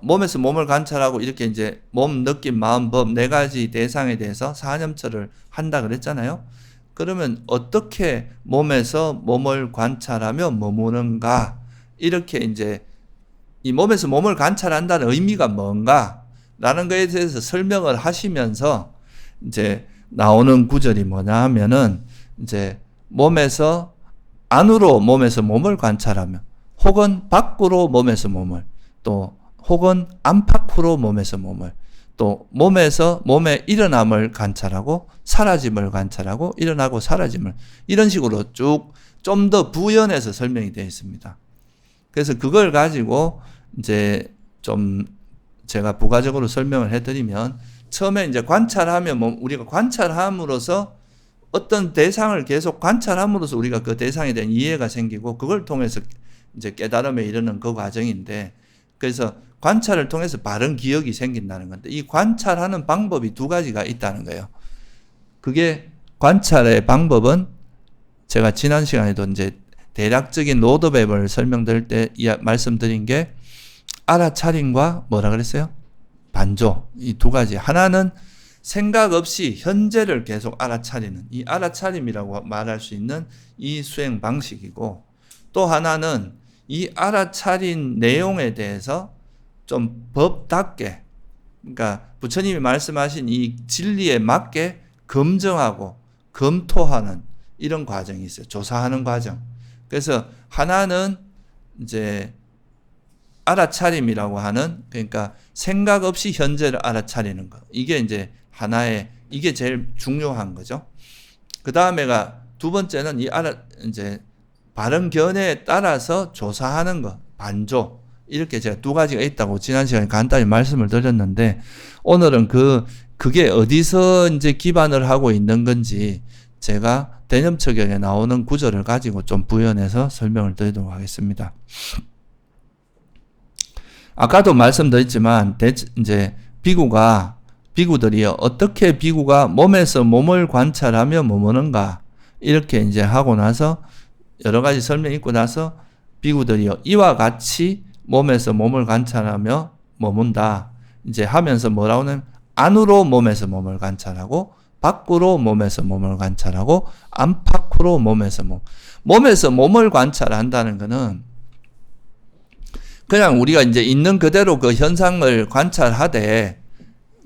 [SPEAKER 1] 몸에서 몸을 관찰하고 이렇게 이제 몸, 느낌, 마음, 법 네 가지 대상에 대해서 사념처를 한다 그랬잖아요. 그러면 어떻게 몸에서 몸을 관찰하며 머무는가? 이렇게 이제 이 몸에서 몸을 관찰한다는 의미가 뭔가? 라는 것에 대해서 설명을 하시면서 이제 나오는 구절이 뭐냐 하면은 이제 몸에서 안으로 몸에서 몸을 관찰하며 혹은 밖으로 몸에서 몸을 또 혹은 안팎으로 몸에서 몸을 또 몸에서 몸의 일어남을 관찰하고 사라짐을 관찰하고 일어나고 사라짐을 이런 식으로 쭉 좀 더 부연해서 설명이 되어 있습니다. 그래서 그걸 가지고 이제 좀 제가 부가적으로 설명을 해드리면 처음에 이제 관찰하면 우리가 관찰함으로써 어떤 대상을 계속 관찰함으로써 우리가 그 대상에 대한 이해가 생기고 그걸 통해서 이제 깨달음에 이르는 그 과정인데 그래서 관찰을 통해서 바른 기억이 생긴다는 건데 이 관찰하는 방법이 두 가지가 있다는 거예요. 그게 관찰의 방법은 제가 지난 시간에도 이제 대략적인 로드맵을 설명드릴 때 말씀드린 게 알아차림과 뭐라 그랬어요? 반조. 이 두 가지. 하나는 생각 없이 현재를 계속 알아차리는 이 알아차림이라고 말할 수 있는 이 수행 방식이고 또 하나는 이 알아차린 내용에 대해서 좀 법답게 그러니까 부처님이 말씀하신 이 진리에 맞게 검증하고 검토하는 이런 과정이 있어요. 조사하는 과정. 그래서 하나는 이제 알아차림이라고 하는 그러니까 생각 없이 현재를 알아차리는 거. 이게 이제 하나의 이게 제일 중요한 거죠. 그 다음에가 두 번째는 이제 바른 견해에 따라서 조사하는 거. 반조. 이렇게 제가 두 가지가 있다고 지난 시간에 간단히 말씀을 드렸는데 오늘은 그게 어디서 이제 기반을 하고 있는 건지 제가 대념처경에 나오는 구절을 가지고 좀 부연해서 설명을 드리도록 하겠습니다. 아까도 말씀드렸지만 이제 비구들이 어떻게 비구가 몸에서 몸을 관찰하며 머무는가 이렇게 이제 하고 나서 여러 가지 설명이 있고 나서 비구들이 이와 같이 몸에서 몸을 관찰하며 머문다 이제 하면서 뭐라고 하냐면 안으로 몸에서 몸을 관찰하고 밖으로 몸에서 몸을 관찰하고 안팎으로 몸에서 몸을 관찰한다는 것은 그냥 우리가 이제 있는 그대로 그 현상을 관찰하되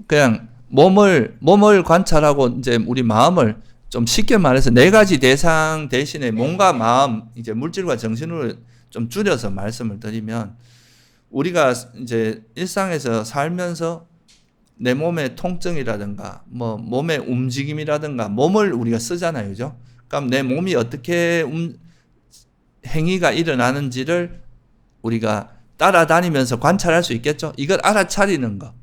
[SPEAKER 1] 그냥 몸을 관찰하고 이제 우리 마음을 좀 쉽게 말해서 네 가지 대상 대신에 몸과 마음 이제 물질과 정신으로 좀 줄여서 말씀을 드리면 우리가 이제 일상에서 살면서 내 몸의 통증이라든가 뭐 몸의 움직임이라든가 몸을 우리가 쓰잖아요. 그죠? 그럼 내 몸이 어떻게 행위가 일어나는지를 우리가 따라다니면서 관찰할 수 있겠죠? 이걸 알아차리는 거.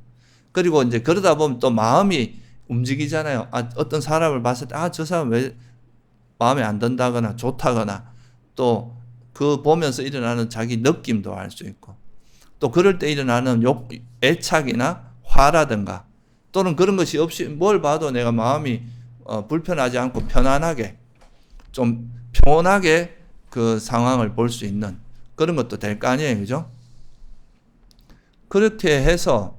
[SPEAKER 1] 그리고 이제 그러다 보면 또 마음이 움직이잖아요. 어떤 사람을 봤을 때, 저 사람 왜 마음에 안 든다거나 좋다거나 또 그 보면서 일어나는 자기 느낌도 알 수 있고 또 그럴 때 일어나는 애착이나 화라든가 또는 그런 것이 없이 뭘 봐도 내가 마음이 불편하지 않고 편안하게 좀 평온하게 그 상황을 볼 수 있는 그런 것도 될 거 아니에요. 그죠? 그렇게 해서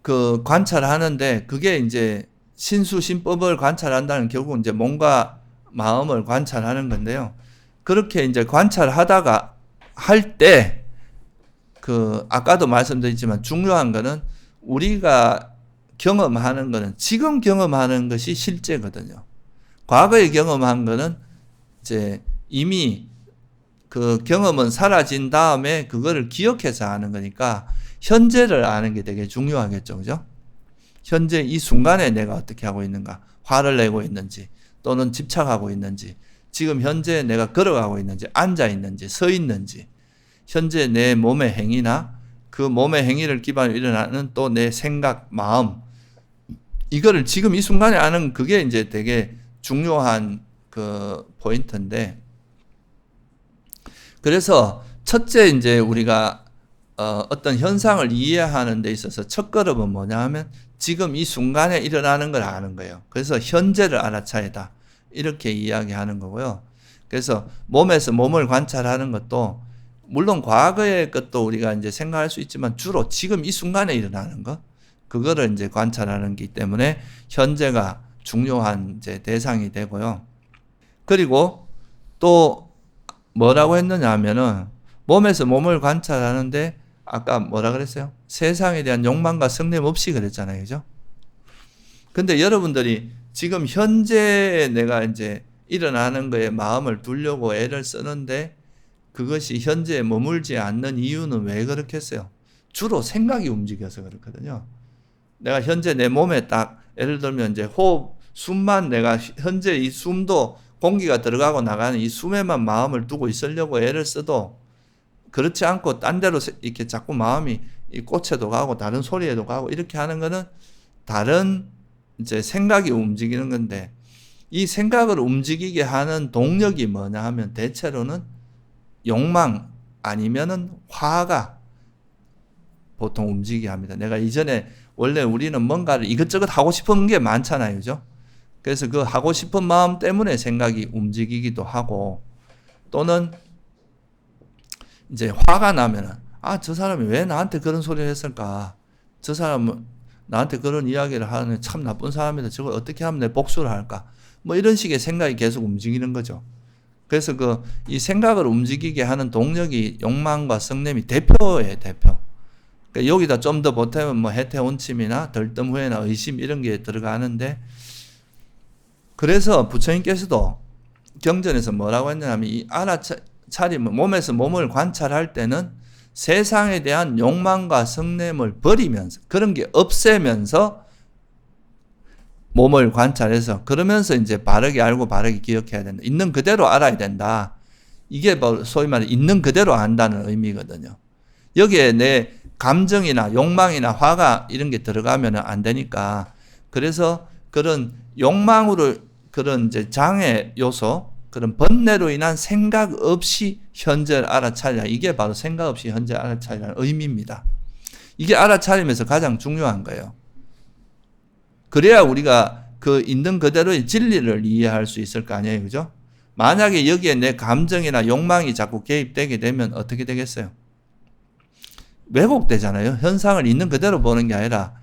[SPEAKER 1] 그 관찰하는데 그게 이제 신수신법을 관찰한다는 결국 이제 몸과 마음을 관찰하는 건데요. 그렇게 이제 관찰하다가 할 때 아까도 말씀드렸지만 중요한 거는 우리가 경험하는 거는 지금 경험하는 것이 실제거든요. 과거에 경험한 거는 이제 이미 그 경험은 사라진 다음에 그거를 기억해서 아는 거니까 현재를 아는 게 되게 중요하겠죠. 그죠? 현재 이 순간에 내가 어떻게 하고 있는가, 화를 내고 있는지 또는 집착하고 있는지 지금 현재 내가 걸어가고 있는지, 앉아 있는지, 서 있는지, 현재 내 몸의 행위나 그 몸의 행위를 기반으로 일어나는 또 내 생각, 마음, 이거를 지금 이 순간에 아는 그게 이제 되게 중요한 그 포인트인데, 그래서 첫째 이제 우리가 어떤 현상을 이해하는 데 있어서 첫 걸음은 뭐냐 하면 지금 이 순간에 일어나는 걸 아는 거예요. 그래서 현재를 알아차리다, 이렇게 이야기하는 거고요. 그래서 몸에서 몸을 관찰하는 것도 물론 과거의 것도 우리가 이제 생각할 수 있지만 주로 지금 이 순간에 일어나는 것, 그거를 이제 관찰하는 게 때문에 현재가 중요한 이제 대상이 되고요. 그리고 또 뭐라고 했느냐 하면은 몸에서 몸을 관찰하는데 아까 뭐라 그랬어요? 세상에 대한 욕망과 성냄 없이 그랬잖아요. 그죠? 근데 여러분들이 지금 현재 내가 이제 일어나는 거에 마음을 두려고 애를 쓰는데 그것이 현재에 머물지 않는 이유는 왜 그렇겠어요? 주로 생각이 움직여서 그렇거든요. 내가 현재 내 몸에 딱 예를 들면 이제 호흡, 숨만 내가 현재 이 숨도 공기가 들어가고 나가는 이 숨에만 마음을 두고 있으려고 애를 써도 그렇지 않고 딴 데로 이렇게 자꾸 마음이 이 꽃에도 가고 다른 소리에도 가고 이렇게 하는 거는 다른 이제 생각이 움직이는 건데, 이 생각을 움직이게 하는 동력이 뭐냐 하면 대체로는 욕망 아니면은 화가 보통 움직이게 합니다. 내가 이전에 원래 우리는 뭔가를 이것저것 하고 싶은 게 많잖아요. 그죠? 그래서 그 하고 싶은 마음 때문에 생각이 움직이기도 하고, 또는 이제 화가 나면은 저 사람이 왜 나한테 그런 소리를 했을까? 저 사람은 나한테 그런 이야기를 하는 참 나쁜 사람이다. 저걸 어떻게 하면 내 복수를 할까? 뭐 이런 식의 생각이 계속 움직이는 거죠. 그래서 이 생각을 움직이게 하는 동력이 욕망과 성냄이 대표예요, 대표. 그러니까 여기다 좀 더 보태면 뭐 해태온침이나 덜뜸후회나 의심 이런 게 들어가는데, 그래서 부처님께서도 경전에서 뭐라고 했냐면 이 알아차림은 몸에서 몸을 관찰할 때는 세상에 대한 욕망과 성냄을 버리면서 그런 게 없애면서 몸을 관찰해서 그러면서 이제 바르게 알고 바르게 기억해야 된다. 있는 그대로 알아야 된다. 이게 소위 말해 있는 그대로 안다는 의미거든요. 여기에 내 감정이나 욕망이나 화가 이런 게 들어가면 안 되니까, 그래서 그런 욕망으로 그런 이제 장애 요소, 그런 번뇌로 인한 생각 없이 현재를 알아차리라. 이게 바로 생각 없이 현재를 알아차리라는 의미입니다. 이게 알아차리면서 가장 중요한 거예요. 그래야 우리가 그 있는 그대로의 진리를 이해할 수 있을 거 아니에요. 그죠? 만약에 여기에 내 감정이나 욕망이 자꾸 개입되게 되면 어떻게 되겠어요? 왜곡되잖아요. 현상을 있는 그대로 보는 게 아니라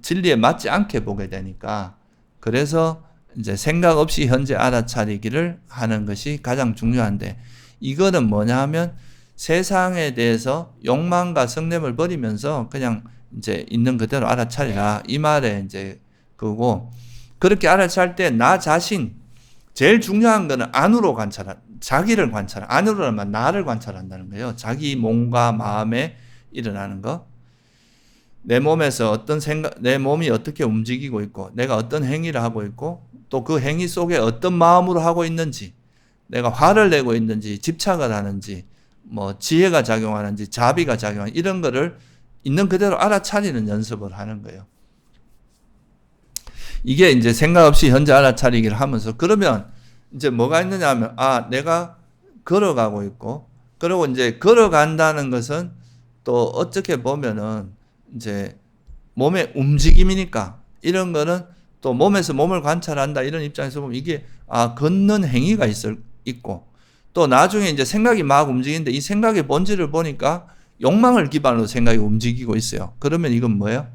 [SPEAKER 1] 진리에 맞지 않게 보게 되니까. 그래서 이제 생각 없이 현재 알아차리기를 하는 것이 가장 중요한데, 이거는 뭐냐 하면 세상에 대해서 욕망과 성냄을 버리면서 그냥 이제 있는 그대로 알아차리라. 이 말에 이제 그거고, 그렇게 알아차릴 때 나 자신, 제일 중요한 거는 안으로 자기를 안으로는 나를 관찰한다는 거예요. 자기 몸과 마음에 일어나는 거. 내 몸에서 어떤 내 몸이 어떻게 움직이고 있고, 내가 어떤 행위를 하고 있고, 또 그 행위 속에 어떤 마음으로 하고 있는지, 내가 화를 내고 있는지, 집착을 하는지, 뭐 지혜가 작용하는지, 자비가 작용하는지, 이런 거를 있는 그대로 알아차리는 연습을 하는 거예요. 이게 이제 생각 없이 현재 알아차리기를 하면서, 그러면 이제 뭐가 있느냐 하면, 내가 걸어가고 있고, 그리고 이제 걸어간다는 것은 또 어떻게 보면은 이제 몸의 움직임이니까, 이런 거는 또 몸에서 몸을 관찰한다 이런 입장에서 보면 이게 걷는 행위가 있고, 또 나중에 이제 생각이 막 움직이는데 이 생각의 본질을 보니까 욕망을 기반으로 생각이 움직이고 있어요. 그러면 이건 뭐예요?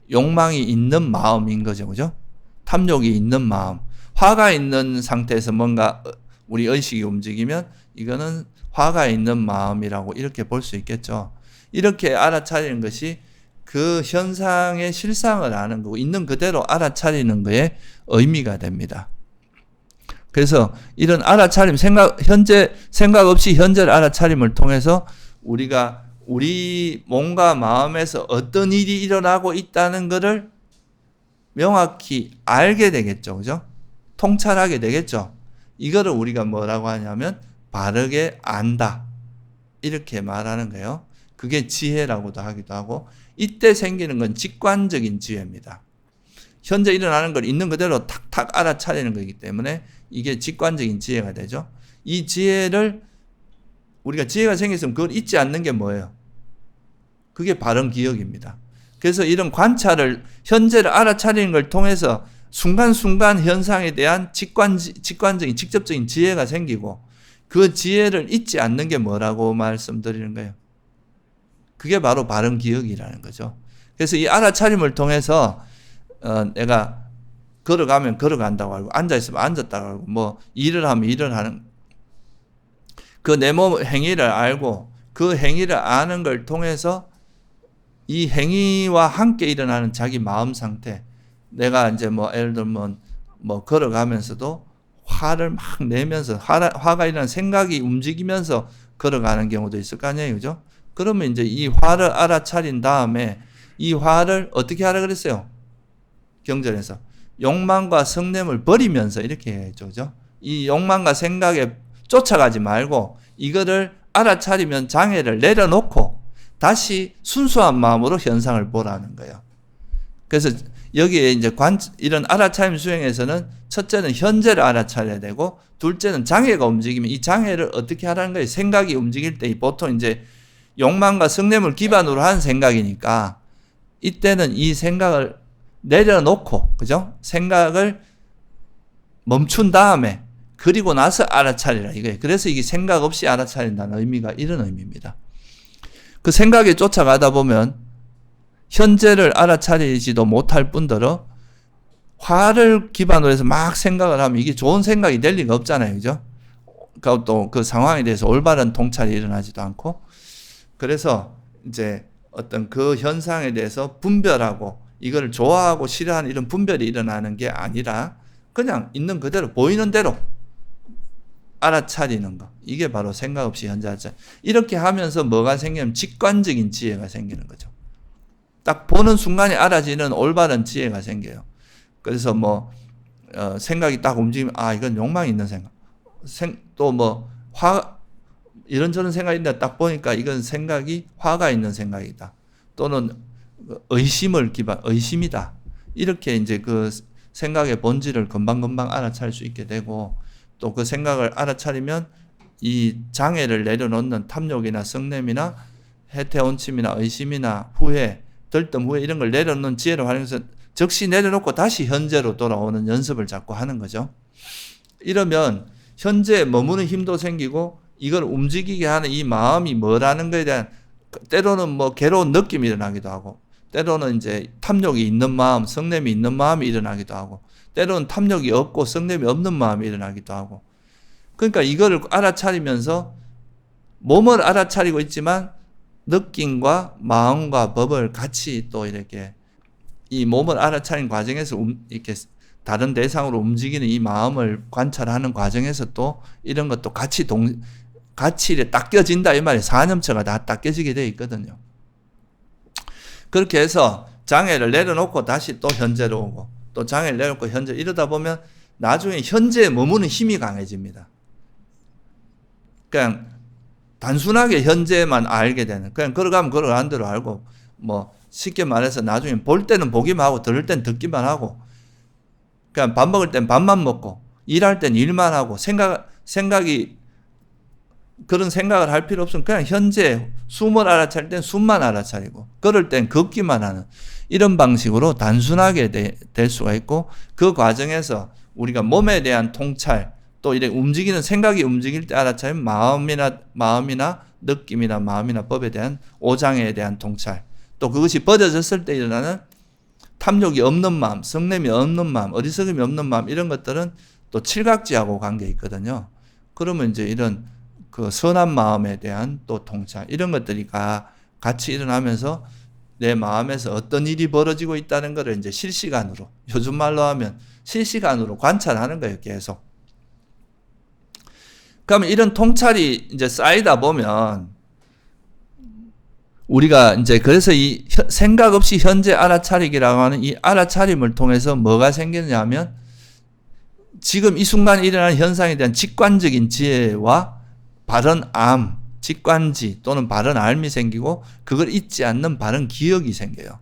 [SPEAKER 1] 욕망이 있는 마음인 거죠. 그죠? 탐욕이 있는 마음. 화가 있는 상태에서 뭔가 우리 의식이 움직이면 이거는 화가 있는 마음이라고 이렇게 볼 수 있겠죠. 이렇게 알아차리는 것이 그 현상의 실상을 아는 거고, 있는 그대로 알아차리는 거에 의미가 됩니다. 그래서 이런 알아차림, 생각 없이 현재를 알아차림을 통해서 우리가 우리 몸과 마음에서 어떤 일이 일어나고 있다는 것을 명확히 알게 되겠죠. 그죠? 통찰하게 되겠죠. 이거를 우리가 뭐라고 하냐면 바르게 안다. 이렇게 말하는 거예요. 그게 지혜라고도 하기도 하고, 이때 생기는 건 직관적인 지혜입니다. 현재 일어나는 걸 있는 그대로 탁탁 알아차리는 거기 때문에 이게 직관적인 지혜가 되죠. 이 지혜를 우리가 지혜가 생겼으면 그걸 잊지 않는 게 뭐예요? 그게 바른 기억입니다. 그래서 이런 관찰을, 현재를 알아차리는 걸 통해서 순간순간 현상에 대한 직관적인 직접적인 지혜가 생기고, 그 지혜를 잊지 않는 게 뭐라고 말씀드리는 거예요? 그게 바로 바른 기억이라는 거죠. 그래서 이 알아차림을 통해서 내가 걸어가면 걸어간다고 하고, 앉아있으면 앉았다고 하고, 뭐 일을 하면 일을 하는, 그 내 몸 행위를 알고 그 행위를 아는 걸 통해서 이 행위와 함께 일어나는 자기 마음 상태, 내가 이제 뭐 예를 들면 뭐 걸어가면서도 화를 막 내면서 화가 일어나는 생각이 움직이면서 걸어가는 경우도 있을 거 아니에요, 그죠? 그러면 이제 이 화를 알아차린 다음에 이 화를 어떻게 하라 그랬어요? 경전에서 욕망과 성냄을 버리면서 이렇게 해야죠, 그죠? 이 욕망과 생각에 쫓아가지 말고 이거를 알아차리면 장애를 내려놓고 다시 순수한 마음으로 현상을 보라는 거예요. 그래서 여기에 이제 이런 알아차림 수행에서는 첫째는 현재를 알아차려야 되고, 둘째는 장애가 움직이면 이 장애를 어떻게 하라는 거예요? 생각이 움직일 때 보통 이제 욕망과 성냄을 기반으로 한 생각이니까 이때는 이 생각을 내려놓고, 그죠? 생각을 멈춘 다음에 그리고 나서 알아차리라 이거예요. 그래서 이게 생각 없이 알아차린다는 의미가 이런 의미입니다. 그 생각에 쫓아가다 보면 현재를 알아차리지도 못할 뿐더러 화를 기반으로 해서 막 생각을 하면 이게 좋은 생각이 될 리가 없잖아요, 그죠? 그러니까 또 그 상황에 대해서 올바른 통찰이 일어나지도 않고, 그래서 이제 어떤 그 현상에 대해서 분별하고 이걸 좋아하고 싫어하는 이런 분별이 일어나는 게 아니라 그냥 있는 그대로 보이는 대로 알아차리는 거. 이게 바로 생각 없이 현재 알아차리. 이렇게 하면서 뭐가 생기냐면 직관적인 지혜가 생기는 거죠. 딱 보는 순간에 알아지는 올바른 지혜가 생겨요. 그래서 뭐 생각이 딱 움직이면 이건 욕망이 있는 생각. 또 뭐 이런저런 생각이 있는데 딱 보니까 이건 생각이 화가 있는 생각이다. 또는 의심이다. 이렇게 이제 그 생각의 본질을 금방금방 알아차릴 수 있게 되고, 또 그 생각을 알아차리면 이 장애를 내려놓는 탐욕이나 성냄이나 해태온침이나 의심이나 후회, 들뜸 후회 이런 걸 내려놓는 지혜를 활용해서 즉시 내려놓고 다시 현재로 돌아오는 연습을 자꾸 하는 거죠. 이러면 현재에 머무는 힘도 생기고 이걸 움직이게 하는 이 마음이 뭐라는 것에 대한 때로는 뭐 괴로운 느낌이 일어나기도 하고, 때로는 이제 탐욕이 있는 마음, 성냄이 있는 마음이 일어나기도 하고, 때로는 탐욕이 없고 성냄이 없는 마음이 일어나기도 하고. 그러니까 이거를 알아차리면서 몸을 알아차리고 있지만 느낌과 마음과 법을 같이 또 이렇게 이 몸을 알아차린 과정에서 이렇게 다른 대상으로 움직이는 이 마음을 관찰하는 과정에서 또 이런 것도 같이 딱 껴진다 이 말이에요. 사념처가 다 딱 껴지게 되어 있거든요. 그렇게 해서 장애를 내려놓고 다시 또 현재로 오고, 또 장애를 내려놓고 현재, 이러다 보면 나중에 현재에 머무는 힘이 강해집니다. 그냥 단순하게 현재만 알게 되는, 그냥 걸어가면 걸어가는 대로 알고, 뭐 쉽게 말해서 나중에 볼 때는 보기만 하고 들을 때는 듣기만 하고, 그냥 밥 먹을 땐 밥만 먹고 일할 땐 일만 하고, 생각이 그런 생각을 할 필요 없으면 그냥 현재 숨을 알아차릴 땐 숨만 알아차리고, 걸을 땐 걷기만 하는 이런 방식으로 단순하게 될 수가 있고, 그 과정에서 우리가 몸에 대한 통찰, 또 이렇게 움직이는 생각이 움직일 때 알아차리면 마음이나 느낌이나 마음이나 법에 대한 오장애에 대한 통찰, 또 그것이 버려졌을 때 일어나는 탐욕이 없는 마음, 성냄이 없는 마음, 어리석음이 없는 마음, 이런 것들은 또 칠각지하고 관계 있거든요. 그러면 이제 이런 그 선한 마음에 대한 또 통찰, 이런 것들이 같이 일어나면서 내 마음에서 어떤 일이 벌어지고 있다는 것을 이제 실시간으로, 요즘 말로 하면 실시간으로 관찰하는 거예요, 계속. 그러면 이런 통찰이 이제 쌓이다 보면 우리가 이제 그래서 이 생각 없이 현재 알아차리기라고 하는 이 알아차림을 통해서 뭐가 생기느냐 하면 지금 이 순간에 일어나는 현상에 대한 직관적인 지혜와 바른 암, 직관지 또는 바른 알미 생기고 그걸 잊지 않는 바른 기억이 생겨요.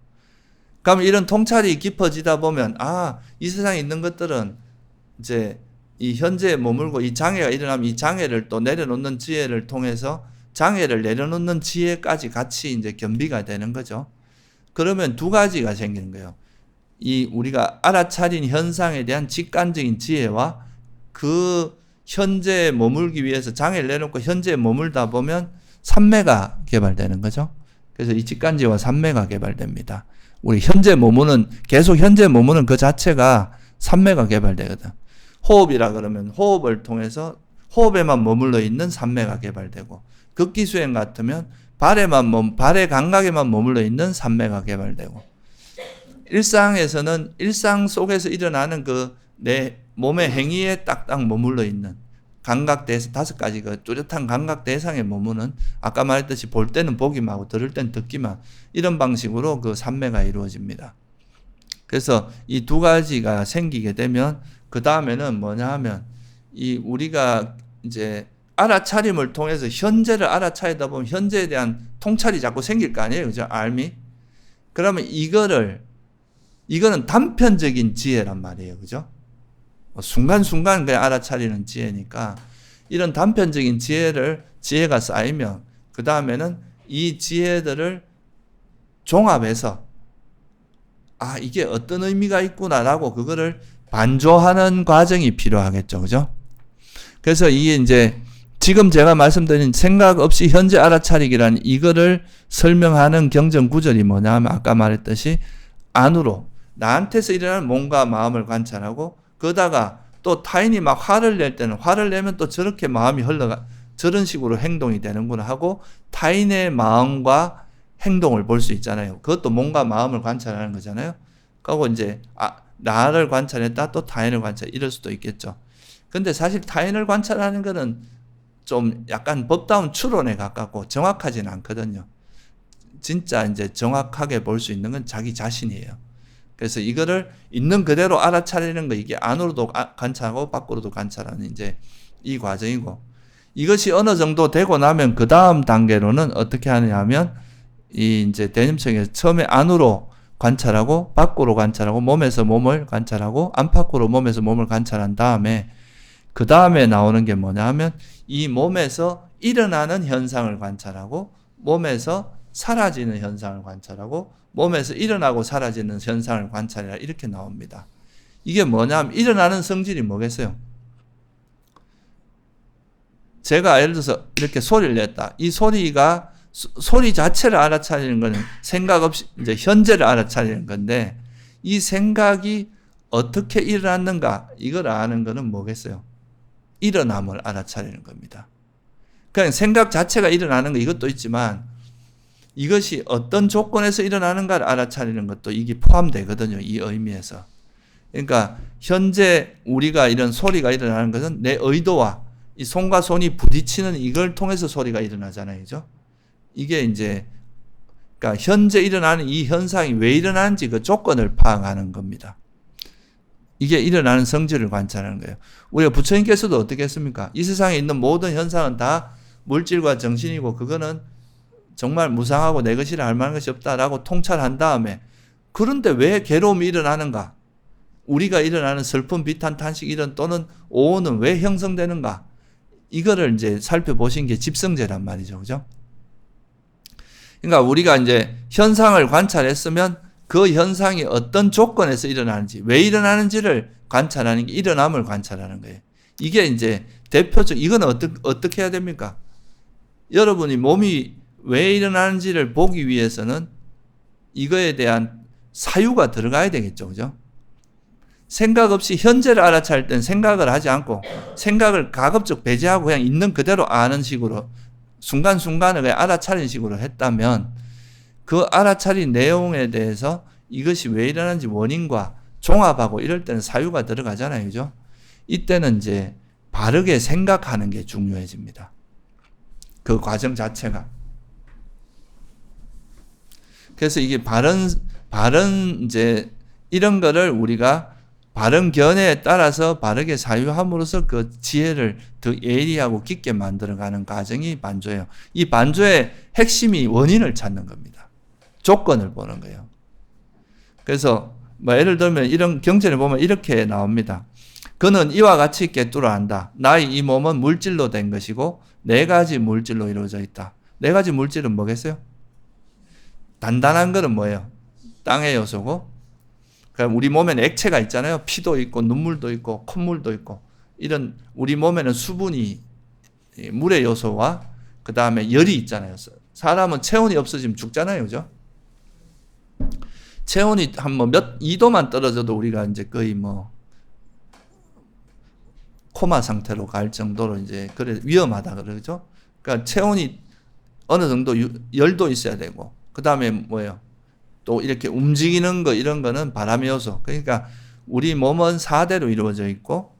[SPEAKER 1] 그러면 이런 통찰이 깊어지다 보면 이 세상에 있는 것들은 이제 이 현재에 머물고 이 장애가 일어나면 이 장애를 또 내려놓는 지혜를 통해서 장애를 내려놓는 지혜까지 같이 이제 겸비가 되는 거죠. 그러면 두 가지가 생기는 거예요. 이 우리가 알아차린 현상에 대한 직관적인 지혜와 그 현재에 머물기 위해서 장애를 내놓고 현재에 머물다 보면 삼매가 개발되는 거죠. 그래서 이 직관지와 삼매가 개발됩니다. 우리 계속 현재 머무는 그 자체가 삼매가 개발되거든. 호흡이라 그러면 호흡을 통해서 호흡에만 머물러 있는 삼매가 개발되고, 극기수행 같으면 발의 감각에만 머물러 있는 삼매가 개발되고, 일상에서는 일상 속에서 일어나는 그 내 몸의 행위에 딱딱 머물러 있는 감각 대상, 5가지 그 뚜렷한 감각 대상에 머무는, 아까 말했듯이 볼 때는 보기만 하고 들을 때는 듣기만, 이런 방식으로 그 삼매가 이루어집니다. 그래서 이 두 가지가 생기게 되면 그 다음에는 뭐냐 하면 이 우리가 이제 알아차림을 통해서 현재를 알아차리다 보면 현재에 대한 통찰이 자꾸 생길 거 아니에요, 그죠? 알미. 그러면 이거는 단편적인 지혜란 말이에요, 그죠? 순간순간 그냥 알아차리는 지혜니까, 이런 단편적인 지혜가 쌓이면 그 다음에는 이 지혜들을 종합해서 이게 어떤 의미가 있구나라고 그거를 반조하는 과정이 필요하겠죠, 그죠? 그래서 이게 이제 지금 제가 말씀드린 생각 없이 현재 알아차리기라는 이거를 설명하는 경전 구절이 뭐냐 하면 아까 말했듯이 안으로 나한테서 일어나는 몸과 마음을 관찰하고, 그러다가 또 타인이 막 화를 낼 때는 화를 내면 또 저렇게 마음이 저런 식으로 행동이 되는구나 하고 타인의 마음과 행동을 볼 수 있잖아요. 그것도 몸과 마음을 관찰하는 거잖아요. 그리고 이제 나를 관찰했다 또 타인을 이럴 수도 있겠죠. 근데 사실 타인을 관찰하는 거는 좀 약간 법다운 추론에 가깝고 정확하지는 않거든요. 진짜 이제 정확하게 볼 수 있는 건 자기 자신이에요. 그래서 이거를 있는 그대로 알아차리는 거, 이게 안으로도 관찰하고 밖으로도 관찰하는 이제 이 과정이고, 이것이 어느 정도 되고 나면 그 다음 단계로는 어떻게 하느냐 하면 이 이제 대념청에서 처음에 안으로 관찰하고 밖으로 관찰하고 몸에서 몸을 관찰하고 안팎으로 몸에서 몸을 관찰한 다음에 그 다음에 나오는 게 뭐냐 하면 이 몸에서 일어나는 현상을 관찰하고 몸에서 사라지는 현상을 관찰하고 몸에서 일어나고 사라지는 현상을 관찰해라, 이렇게 나옵니다. 이게 뭐냐 하면 일어나는 성질이 뭐겠어요? 제가 예를 들어서 이렇게 소리를 냈다. 이 소리가 소리 자체를 알아차리는 것은 생각 없이 이제 현재를 알아차리는 건데, 이 생각이 어떻게 일어났는가 이걸 아는 것은 뭐겠어요? 일어남을 알아차리는 겁니다. 그냥 생각 자체가 일어나는 거 이것도 있지만 이것이 어떤 조건에서 일어나는가를 알아차리는 것도 이게 포함되거든요, 이 의미에서. 그러니까 현재 우리가 이런 소리가 일어나는 것은 내 의도와 이 손과 손이 부딪히는 이걸 통해서 소리가 일어나잖아요, 그죠? 이게 이제 그러니까 현재 일어나는 이 현상이 왜 일어나는지 그 조건을 파악하는 겁니다. 이게 일어나는 성질을 관찰하는 거예요. 우리가 부처님께서도 어떻게 했습니까? 이 세상에 있는 모든 현상은 다 물질과 정신이고 그거는 정말 무상하고 내 것이라 할 만한 것이 없다라고 통찰한 다음에, 그런데 왜 괴로움이 일어나는가? 우리가 일어나는 슬픔, 비탄, 탄식 이런 또는 오온은 왜 형성되는가? 이거를 이제 살펴보신 게 집성제란 말이죠, 그죠? 그러니까 우리가 이제 현상을 관찰했으면 그 현상이 어떤 조건에서 일어나는지, 왜 일어나는지를 관찰하는 게 일어남을 관찰하는 거예요. 이게 이제 이건 어떻게 해야 됩니까? 여러분이 몸이 왜 일어나는지를 보기 위해서는 이거에 대한 사유가 들어가야 되겠죠, 그죠? 생각 없이 현재를 알아차릴 때는 생각을 하지 않고 생각을 가급적 배제하고 그냥 있는 그대로 아는 식으로 순간순간을 그냥 알아차리는 식으로 했다면 그 알아차린 내용에 대해서 이것이 왜 일어나는지 원인과 종합하고 이럴 때는 사유가 들어가잖아요, 그죠? 이때는 이제 바르게 생각하는 게 중요해집니다. 그 과정 자체가. 그래서 이게 바른 이제 이런 거를 우리가 바른 견해에 따라서 바르게 사유함으로써 그 지혜를 더 예리하고 깊게 만들어가는 과정이 반조예요. 이 반조의 핵심이 원인을 찾는 겁니다. 조건을 보는 거예요. 그래서 뭐 예를 들면 이런 경전에 보면 이렇게 나옵니다. 그는 이와 같이 꿰뚫어 안다. 나의 이 몸은 물질로 된 것이고 4가지 물질로 이루어져 있다. 4가지 물질은 뭐겠어요? 단단한 거는 뭐예요? 땅의 요소고, 그럼 우리 몸에는 액체가 있잖아요. 피도 있고 눈물도 있고 콧물도 있고, 이런 우리 몸에는 수분이 물의 요소와 그 다음에 열이 있잖아요. 사람은 체온이 없어지면 죽잖아요, 그죠? 체온이 한 뭐 몇 2도만 떨어져도 우리가 이제 거의 뭐 코마 상태로 갈 정도로 이제 그래 위험하다 그러죠. 그러니까 체온이 어느 정도 열도 있어야 되고, 그 다음에 뭐예요? 또 이렇게 움직이는 거, 이런 거는 바람의 요소. 그러니까 우리 몸은 4대로 이루어져 있고,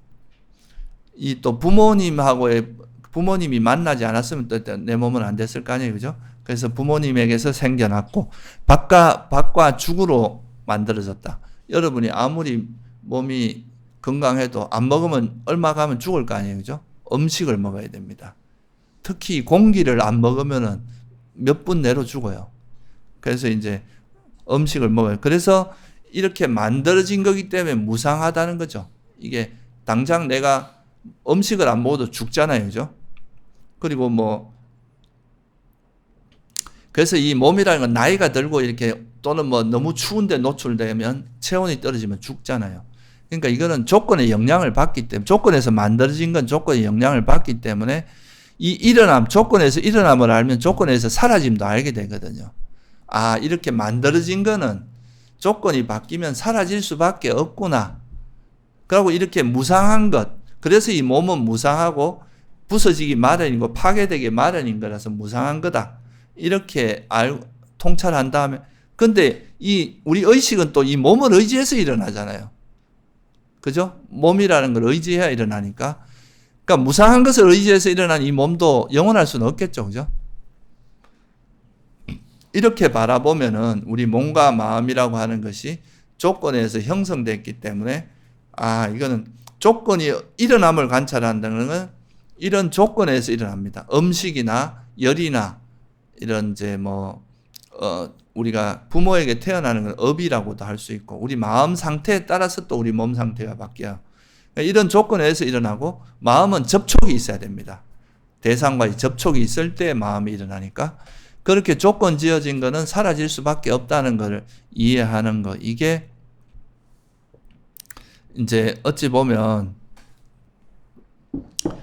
[SPEAKER 1] 이 또 부모님이 만나지 않았으면 또 내 몸은 안 됐을 거 아니에요, 그죠? 그래서 부모님에게서 생겨났고, 밥과 죽으로 만들어졌다. 여러분이 아무리 몸이 건강해도 안 먹으면 얼마 가면 죽을 거 아니에요, 그죠? 음식을 먹어야 됩니다. 특히 공기를 안 먹으면은 몇 분 내로 죽어요. 그래서 이제 음식을 먹어요. 그래서 이렇게 만들어진 거기 때문에 무상하다는 거죠. 이게 당장 내가 음식을 안 먹어도 죽잖아요, 그죠? 그리고 뭐 그래서 이 몸이라는 건 나이가 들고 이렇게 또는 뭐 너무 추운데 노출되면 체온이 떨어지면 죽잖아요. 그러니까 이거는 조건의 영향을 받기 때문에, 조건에서 만들어진 건 조건의 영향을 받기 때문에 이 조건에서 일어남을 알면 조건에서 사라짐도 알게 되거든요. 아, 이렇게 만들어진 거는 조건이 바뀌면 사라질 수밖에 없구나. 그리고 이렇게 무상한 것, 그래서 이 몸은 무상하고 부서지기 마련이고 파괴되기 마련인 거라서 무상한 거다. 이렇게 통찰한 다음에, 근데 우리 의식은 또 이 몸을 의지해서 일어나잖아요. 그죠? 몸이라는 걸 의지해야 일어나니까. 그러니까 무상한 것을 의지해서 일어난 이 몸도 영원할 수는 없겠죠. 그죠? 이렇게 바라보면은 우리 몸과 마음이라고 하는 것이 조건에서 형성됐기 때문에, 이거는 조건이 일어남을 관찰한다는 건 이런 조건에서 일어납니다. 음식이나 열이나 이런 이제 우리가 부모에게 태어나는 건 업이라고도 할 수 있고, 우리 마음 상태에 따라서 또 우리 몸 상태가 바뀌어요. 이런 조건에서 일어나고, 마음은 접촉이 있어야 됩니다. 대상과의 접촉이 있을 때 마음이 일어나니까, 그렇게 조건 지어진 거는 사라질 수밖에 없다는 것을 이해하는 거. 이게 이제 어찌 보면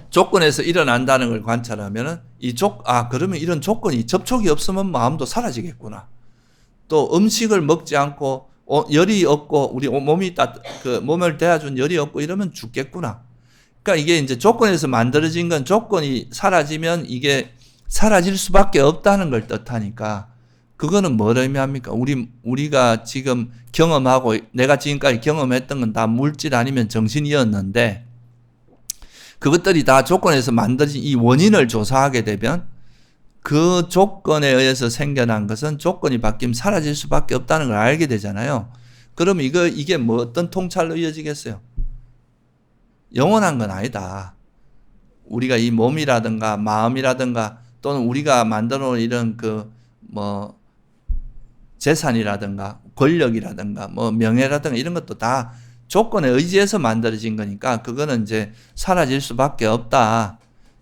[SPEAKER 1] 조건에서 일어난다는 걸 관찰하면은 그러면 이런 조건이 접촉이 없으면 마음도 사라지겠구나. 또 음식을 먹지 않고 열이 없고 우리 몸이 몸을 대해준 열이 없고 이러면 죽겠구나. 그러니까 이게 이제 조건에서 만들어진 건 조건이 사라지면 이게 사라질 수밖에 없다는 걸 뜻하니까, 그거는 뭘 의미합니까? 우리가 지금 경험하고 내가 지금까지 경험했던 건 다 물질 아니면 정신이었는데, 그것들이 다 조건에서 만들어진 이 원인을 조사하게 되면 그 조건에 의해서 생겨난 것은 조건이 바뀌면 사라질 수밖에 없다는 걸 알게 되잖아요. 그럼 이게 뭐 어떤 통찰로 이어지겠어요? 영원한 건 아니다. 우리가 이 몸이라든가 마음이라든가 또는 우리가 만들어 놓은 이런 재산이라든가 권력이라든가 명예라든가 이런 것도 다 조건에 의지해서 만들어진 거니까 그거는 이제 사라질 수밖에 없다.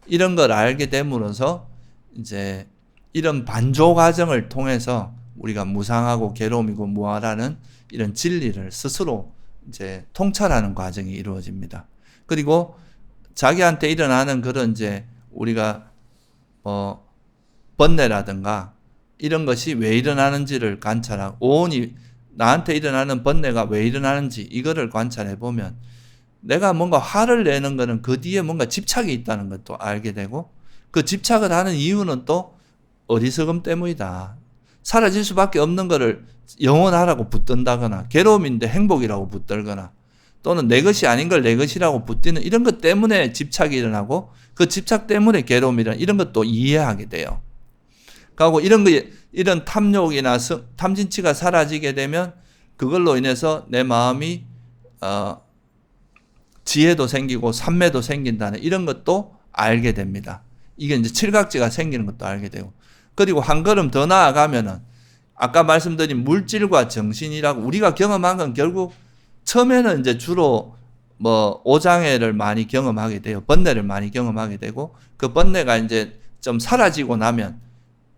[SPEAKER 1] 이런 걸 알게 됨으로써 이제 이런 반조 과정을 통해서 우리가 무상하고 괴로움이고 무아라는 이런 진리를 스스로 이제 통찰하는 과정이 이루어집니다. 그리고 자기한테 일어나는 그런 이제 우리가 번뇌라든가 이런 것이 왜 일어나는지를 관찰하고, 오온이 나한테 일어나는 번뇌가 왜 일어나는지 이거를 관찰해 보면 내가 뭔가 화를 내는 거는 그 뒤에 뭔가 집착이 있다는 것도 알게 되고, 그 집착을 하는 이유는 또 어리석음 때문이다. 사라질 수밖에 없는 거를 영원하라고 붙든다거나, 괴로움인데 행복이라고 붙들거나, 또는 내 것이 아닌 걸 내 것이라고 붙드는 이런 것 때문에 집착이 일어나고, 그 집착 때문에 괴로움이 일어나, 이런 것도 이해하게 돼요. 그리고 이런 탐욕이나 탐진치가 사라지게 되면 그걸로 인해서 내 마음이 지혜도 생기고 삼매도 생긴다는 이런 것도 알게 됩니다. 이게 이제 칠각지가 생기는 것도 알게 되고, 그리고 한 걸음 더 나아가면은 아까 말씀드린 물질과 정신이라고 우리가 경험한 건 결국 처음에는 이제 주로 뭐 오장애를 많이 경험하게 돼요. 번뇌를 많이 경험하게 되고, 그 번뇌가 이제 좀 사라지고 나면,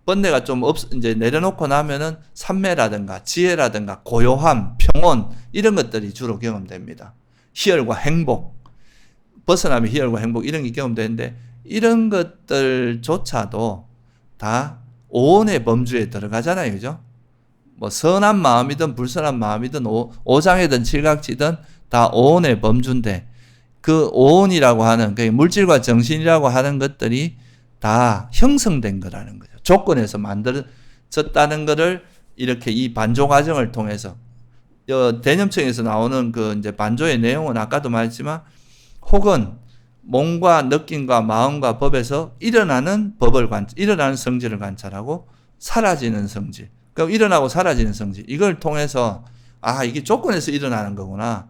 [SPEAKER 1] 번뇌가 좀 이제 내려놓고 나면은 삼매라든가 지혜라든가 고요함, 평온 이런 것들이 주로 경험됩니다. 희열과 행복, 벗어나면 희열과 행복 이런 게 경험되는데, 이런 것들조차도 다 오온의 범주에 들어가잖아요. 그죠? 뭐 선한 마음이든 불선한 마음이든 오장이든 칠각지든 다 오온의 범주인데, 그 오온이라고 하는 그 물질과 정신이라고 하는 것들이 다 형성된 거라는 거죠. 조건에서 만들어졌다는 것을 이렇게 이 반조 과정을 통해서, 대념청에서 나오는 그 이제 반조의 내용은 아까도 말했지만, 혹은 몸과 느낌과 마음과 법에서 일어나는 일어나는 성질을 관찰하고 사라지는 성질. 그럼 일어나고 사라지는 성질. 이걸 통해서 이게 조건에서 일어나는 거구나.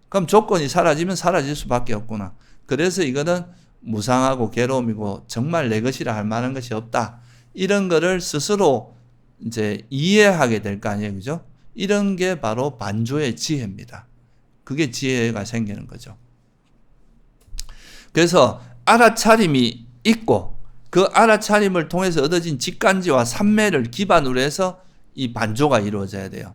[SPEAKER 1] 그럼 조건이 사라지면 사라질 수밖에 없구나. 그래서 이거는 무상하고 괴로움이고 정말 내 것이라 할 만한 것이 없다. 이런 거를 스스로 이제 이해하게 될 거 아니에요. 그죠? 이런 게 바로 반조의 지혜입니다. 그게 지혜가 생기는 거죠. 그래서 알아차림이 있고, 그 알아차림을 통해서 얻어진 직관지와 삼매를 기반으로 해서 이 반조가 이루어져야 돼요.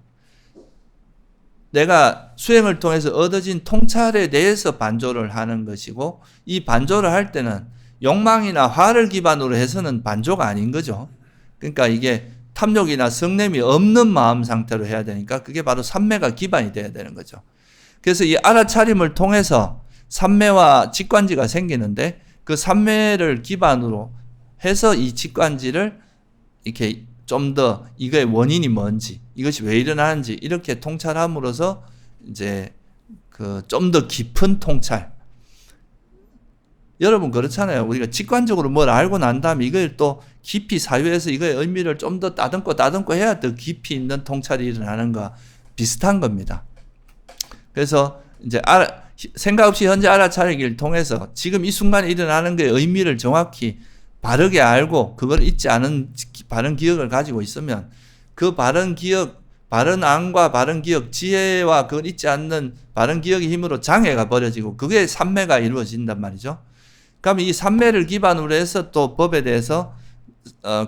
[SPEAKER 1] 내가 수행을 통해서 얻어진 통찰에 대해서 반조를 하는 것이고, 이 반조를 할 때는 욕망이나 화를 기반으로 해서는 반조가 아닌 거죠. 그러니까 이게 탐욕이나 성냄이 없는 마음 상태로 해야 되니까 그게 바로 삼매가 기반이 돼야 되는 거죠. 그래서 이 알아차림을 통해서 삼매와 직관지가 생기는데, 그 삼매를 기반으로 해서 이 직관지를 이렇게 좀 더 이거의 원인이 뭔지, 이것이 왜 일어나는지 이렇게 통찰함으로써 이제 그 좀 더 깊은 통찰. 여러분 그렇잖아요. 우리가 직관적으로 뭘 알고 난 다음에 이걸 또 깊이 사유해서 이거의 의미를 좀 더 따듬고 해야 더 깊이 있는 통찰이 일어나는 거 비슷한 겁니다. 그래서 이제 생각 없이 현재 알아차리기를 통해서 지금 이 순간에 일어나는 게 의미를 정확히 바르게 알고 그걸 잊지 않은 바른 기억을 가지고 있으면, 그 바른 기억, 바른 안과 바른 기억, 지혜와 그걸 잊지 않는 바른 기억의 힘으로 장애가 버려지고 그게 삼매가 이루어진단 말이죠. 그럼 이 삼매를 기반으로 해서 또 법에 대해서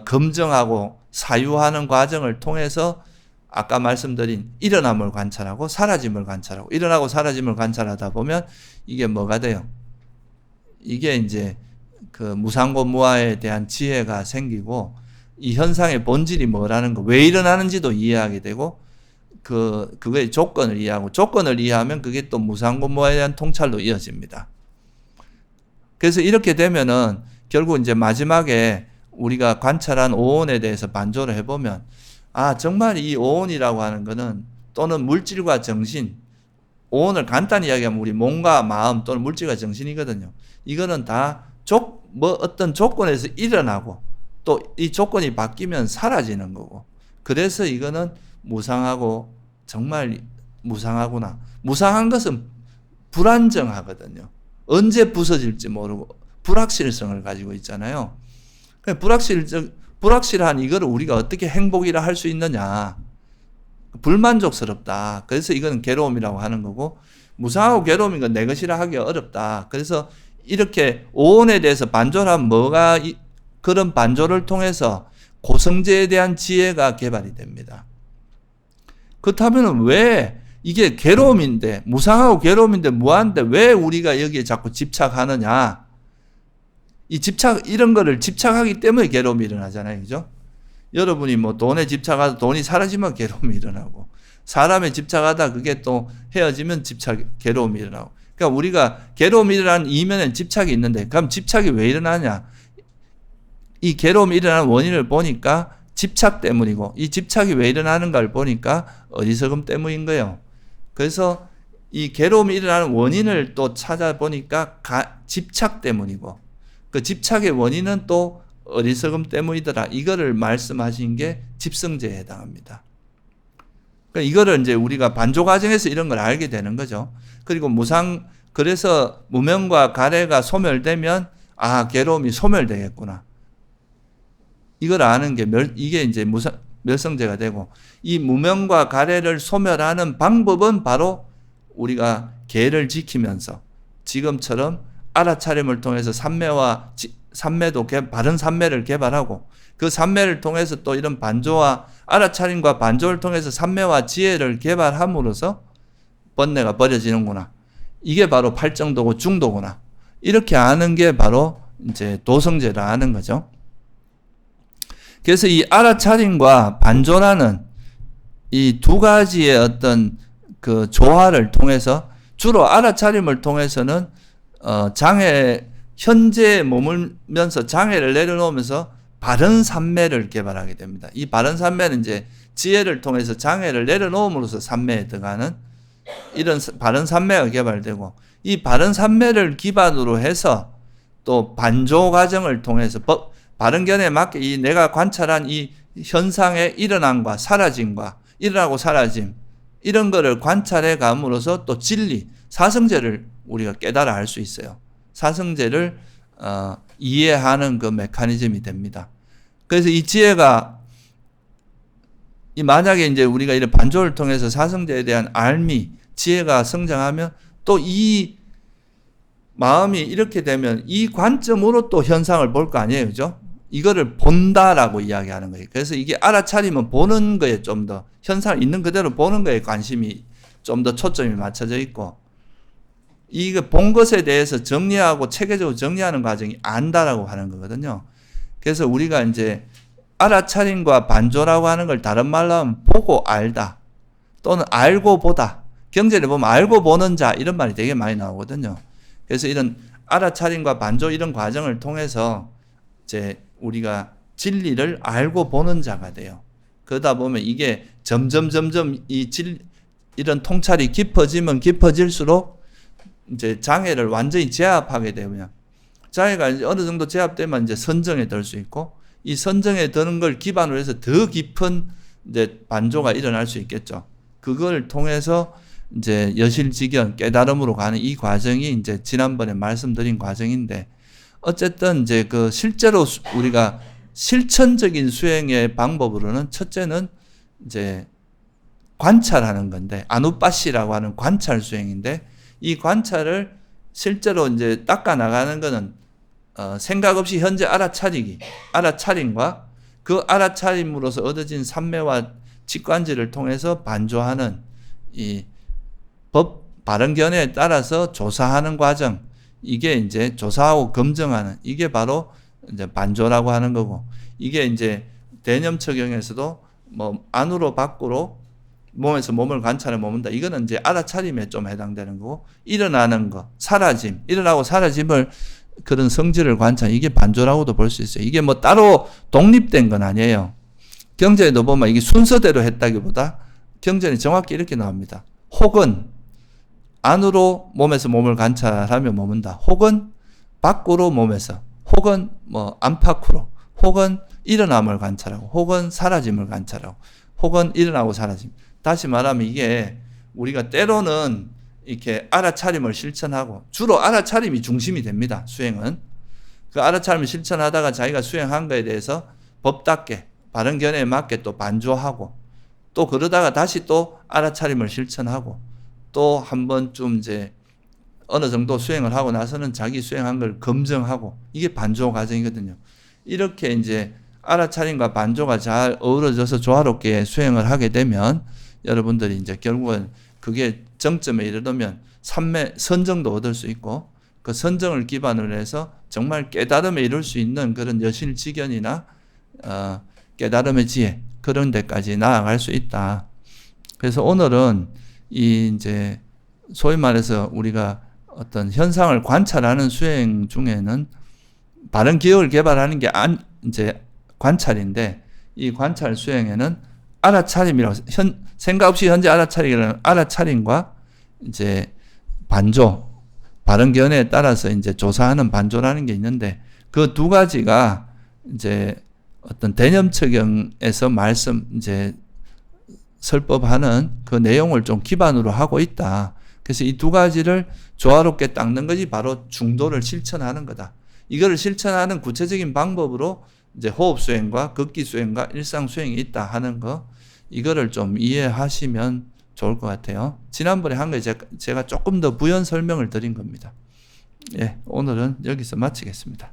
[SPEAKER 1] 검증하고 사유하는 과정을 통해서 아까 말씀드린 일어남을 관찰하고 사라짐을 관찰하고, 일어나고 사라짐을 관찰하다 보면 이게 뭐가 돼요? 이게 이제 그 무상고 무아에 대한 지혜가 생기고, 이 현상의 본질이 뭐라는 거, 왜 일어나는지도 이해하게 되고, 그거의 조건을 이해하고, 조건을 이해하면 그게 또 무상고 무아에 대한 통찰로 이어집니다. 그래서 이렇게 되면은 결국 이제 마지막에 우리가 관찰한 오온에 대해서 반조를 해보면, 정말 이 오온이라고 하는 거는, 또는 물질과 정신, 오온을 간단히 이야기하면 우리 몸과 마음 또는 물질과 정신이거든요. 이거는 다 어떤 조건에서 일어나고, 또 이 조건이 바뀌면 사라지는 거고, 그래서 이거는 무상하고 정말 무상하구나. 무상한 것은 불안정하거든요. 언제 부서질지 모르고 불확실성을 가지고 있잖아요. 불확실한 이거를 우리가 어떻게 행복이라 할 수 있느냐. 불만족스럽다. 그래서 이거는 괴로움이라고 하는 거고, 무상하고 괴로움인 건 내 것이라 하기가 어렵다. 그래서 이렇게 오온에 대해서 반조를 하면 그런 반조를 통해서 고성제에 대한 지혜가 개발이 됩니다. 그렇다면 왜 이게 괴로움인데, 무상하고 괴로움인데 무한데 왜 우리가 여기에 자꾸 집착하느냐? 이런 거를 집착하기 때문에 괴로움이 일어나잖아요. 그죠? 여러분이 뭐 돈에 집착하다 돈이 사라지면 괴로움이 일어나고, 사람에 집착하다 그게 또 헤어지면 괴로움이 일어나고. 그러니까 우리가 괴로움이 일어나는 이면엔 집착이 있는데, 그럼 집착이 왜 일어나냐? 이 괴로움이 일어나는 원인을 보니까 집착 때문이고, 이 집착이 왜 일어나는가를 보니까 어리석음 때문인 거예요. 그래서 이 괴로움이 일어나는 원인을 또 찾아보니까 집착 때문이고, 그 집착의 원인은 또 어리석음 때문이더라. 이거를 말씀하신 게 집성제에 해당합니다. 그러니까 이거를 이제 우리가 반조 과정에서 이런 걸 알게 되는 거죠. 그리고 그래서 무명과 가래가 소멸되면 괴로움이 소멸되겠구나. 이걸 아는 게 이게 이제 멸성제가 되고, 이 무명과 가래를 소멸하는 방법은 바로 우리가 계를 지키면서 지금처럼 알아차림을 통해서 삼매도 바른 삼매를 개발하고, 그 삼매를 통해서 또 이런 반조와 알아차림과 반조를 통해서 삼매와 지혜를 개발함으로써 번뇌가 버려지는구나. 이게 바로 팔정도고 중도구나. 이렇게 아는 게 바로 이제 도성제라 하는 거죠. 그래서 이 알아차림과 반조라는 이 두 가지의 어떤 그 조화를 통해서, 주로 알아차림을 통해서는 현재에 머물면서 장애를 내려놓으면서 바른 삼매를 개발하게 됩니다. 이 바른 삼매는 이제 지혜를 통해서 장애를 내려놓음으로써 삼매에 들어가는 이런 바른 삼매가 개발되고, 이 바른 삼매를 기반으로 해서 또 반조 과정을 통해서 바른 견해에 맞게 이 내가 관찰한 이 현상의 일어남과 사라짐과 일어나고 사라짐, 이런 거를 관찰해 감으로써 또 진리, 사성제를 우리가 깨달아 알 수 있어요. 사성제를 이해하는 그 메커니즘이 됩니다. 그래서 이 지혜가 만약에 이제 우리가 이런 반조를 통해서 사성제에 대한 알미, 지혜가 성장하면 또 이 마음이 이렇게 되면 이 관점으로 또 현상을 볼 거 아니에요, 그죠? 이거를 본다라고 이야기하는 거예요. 그래서 이게 알아차리면 보는 거에 좀 더 현상을 있는 그대로 보는 거에 관심이 좀 더 초점이 맞춰져 있고, 이거 본 것에 대해서 정리하고 체계적으로 정리하는 과정이 안다라고 하는 거거든요. 그래서 우리가 이제 알아차림과 반조라고 하는 걸 다른 말로 하면 보고 알다 또는 알고 보다. 경전에 보면 알고 보는 자 이런 말이 되게 많이 나오거든요. 그래서 이런 알아차림과 반조 이런 과정을 통해서 이제 우리가 진리를 알고 보는 자가 돼요. 그러다 보면 이게 점점 이런 통찰이 깊어지면 깊어질수록 이제 장애를 완전히 제압하게 되면, 장애가 이제 어느 정도 제압되면 이제 선정에 들 수 있고, 이 선정에 드는 걸 기반으로 해서 더 깊은 이제 반조가 일어날 수 있겠죠. 그걸 통해서 이제 여실직연 깨달음으로 가는 이 과정이 이제 지난번에 말씀드린 과정인데, 어쨌든 이제 그 실제로 우리가 실천적인 수행의 방법으로는 첫째는 이제 관찰하는 건데, 아누빠시라고 하는 관찰 수행인데, 이 관찰을 실제로 이제 닦아 나가는 거는 생각 없이 현재 알아차림과 그 알아차림으로서 얻어진 삼매와 직관지를 통해서 반조하는 이 바른 견해에 따라서 조사하는 과정, 이게 이제 조사하고 검증하는, 이게 바로 이제 반조라고 하는 거고, 이게 이제 대념처경에서도 뭐 안으로 밖으로 몸에서 몸을 관찰해 머문다. 이거는 이제 알아차림에 좀 해당되는 거고, 일어나는 거, 사라짐, 일어나고 사라짐을 그런 성질을 관찰, 이게 반조라고도 볼 수 있어요. 이게 뭐 따로 독립된 건 아니에요. 경전에도 보면 이게 순서대로 했다기보다 경전이 정확히 이렇게 나옵니다. 혹은 안으로 몸에서 몸을 관찰하며 머문다. 혹은 밖으로 몸에서, 혹은 뭐 안팎으로, 혹은 일어남을 관찰하고, 혹은 사라짐을 관찰하고, 혹은 일어나고 사라짐. 다시 말하면 이게 우리가 때로는 이렇게 알아차림을 실천하고, 주로 알아차림이 중심이 됩니다. 수행은. 그 알아차림을 실천하다가 자기가 수행한 거에 대해서 법답게 바른 견해에 맞게 또 반조하고, 또 그러다가 다시 또 알아차림을 실천하고, 또 한 번쯤 이제 어느 정도 수행을 하고 나서는 자기 수행한 걸 검증하고, 이게 반조 과정이거든요. 이렇게 이제 알아차림과 반조가 잘 어우러져서 조화롭게 수행을 하게 되면 여러분들이 이제 결국은 그게 정점에 이르면 삼매 선정도 얻을 수 있고, 그 선정을 기반으로 해서 정말 깨달음에 이룰 수 있는 그런 여실직연이나 깨달음의 지혜, 그런 데까지 나아갈 수 있다. 그래서 오늘은 이 이제 소위 말해서 우리가 어떤 현상을 관찰하는 수행 중에는 바른 기억을 개발하는 게 이제 관찰인데, 이 관찰 수행에는 알아차림이라고, 생각 없이 현재 알아차림이라는 알아차림과 이제 반조, 바른 견해에 따라서 이제 조사하는 반조라는 게 있는데, 그 두 가지가 이제 어떤 대념처경에서 이제 설법하는 그 내용을 좀 기반으로 하고 있다. 그래서 이 두 가지를 조화롭게 닦는 것이 바로 중도를 실천하는 거다. 이거를 실천하는 구체적인 방법으로 이제 호흡 수행과 극기 수행과 일상 수행이 있다 하는 거, 이거를 좀 이해하시면 좋을 것 같아요. 지난번에 한 거 제가 조금 더 부연 설명을 드린 겁니다. 예, 오늘은 여기서 마치겠습니다.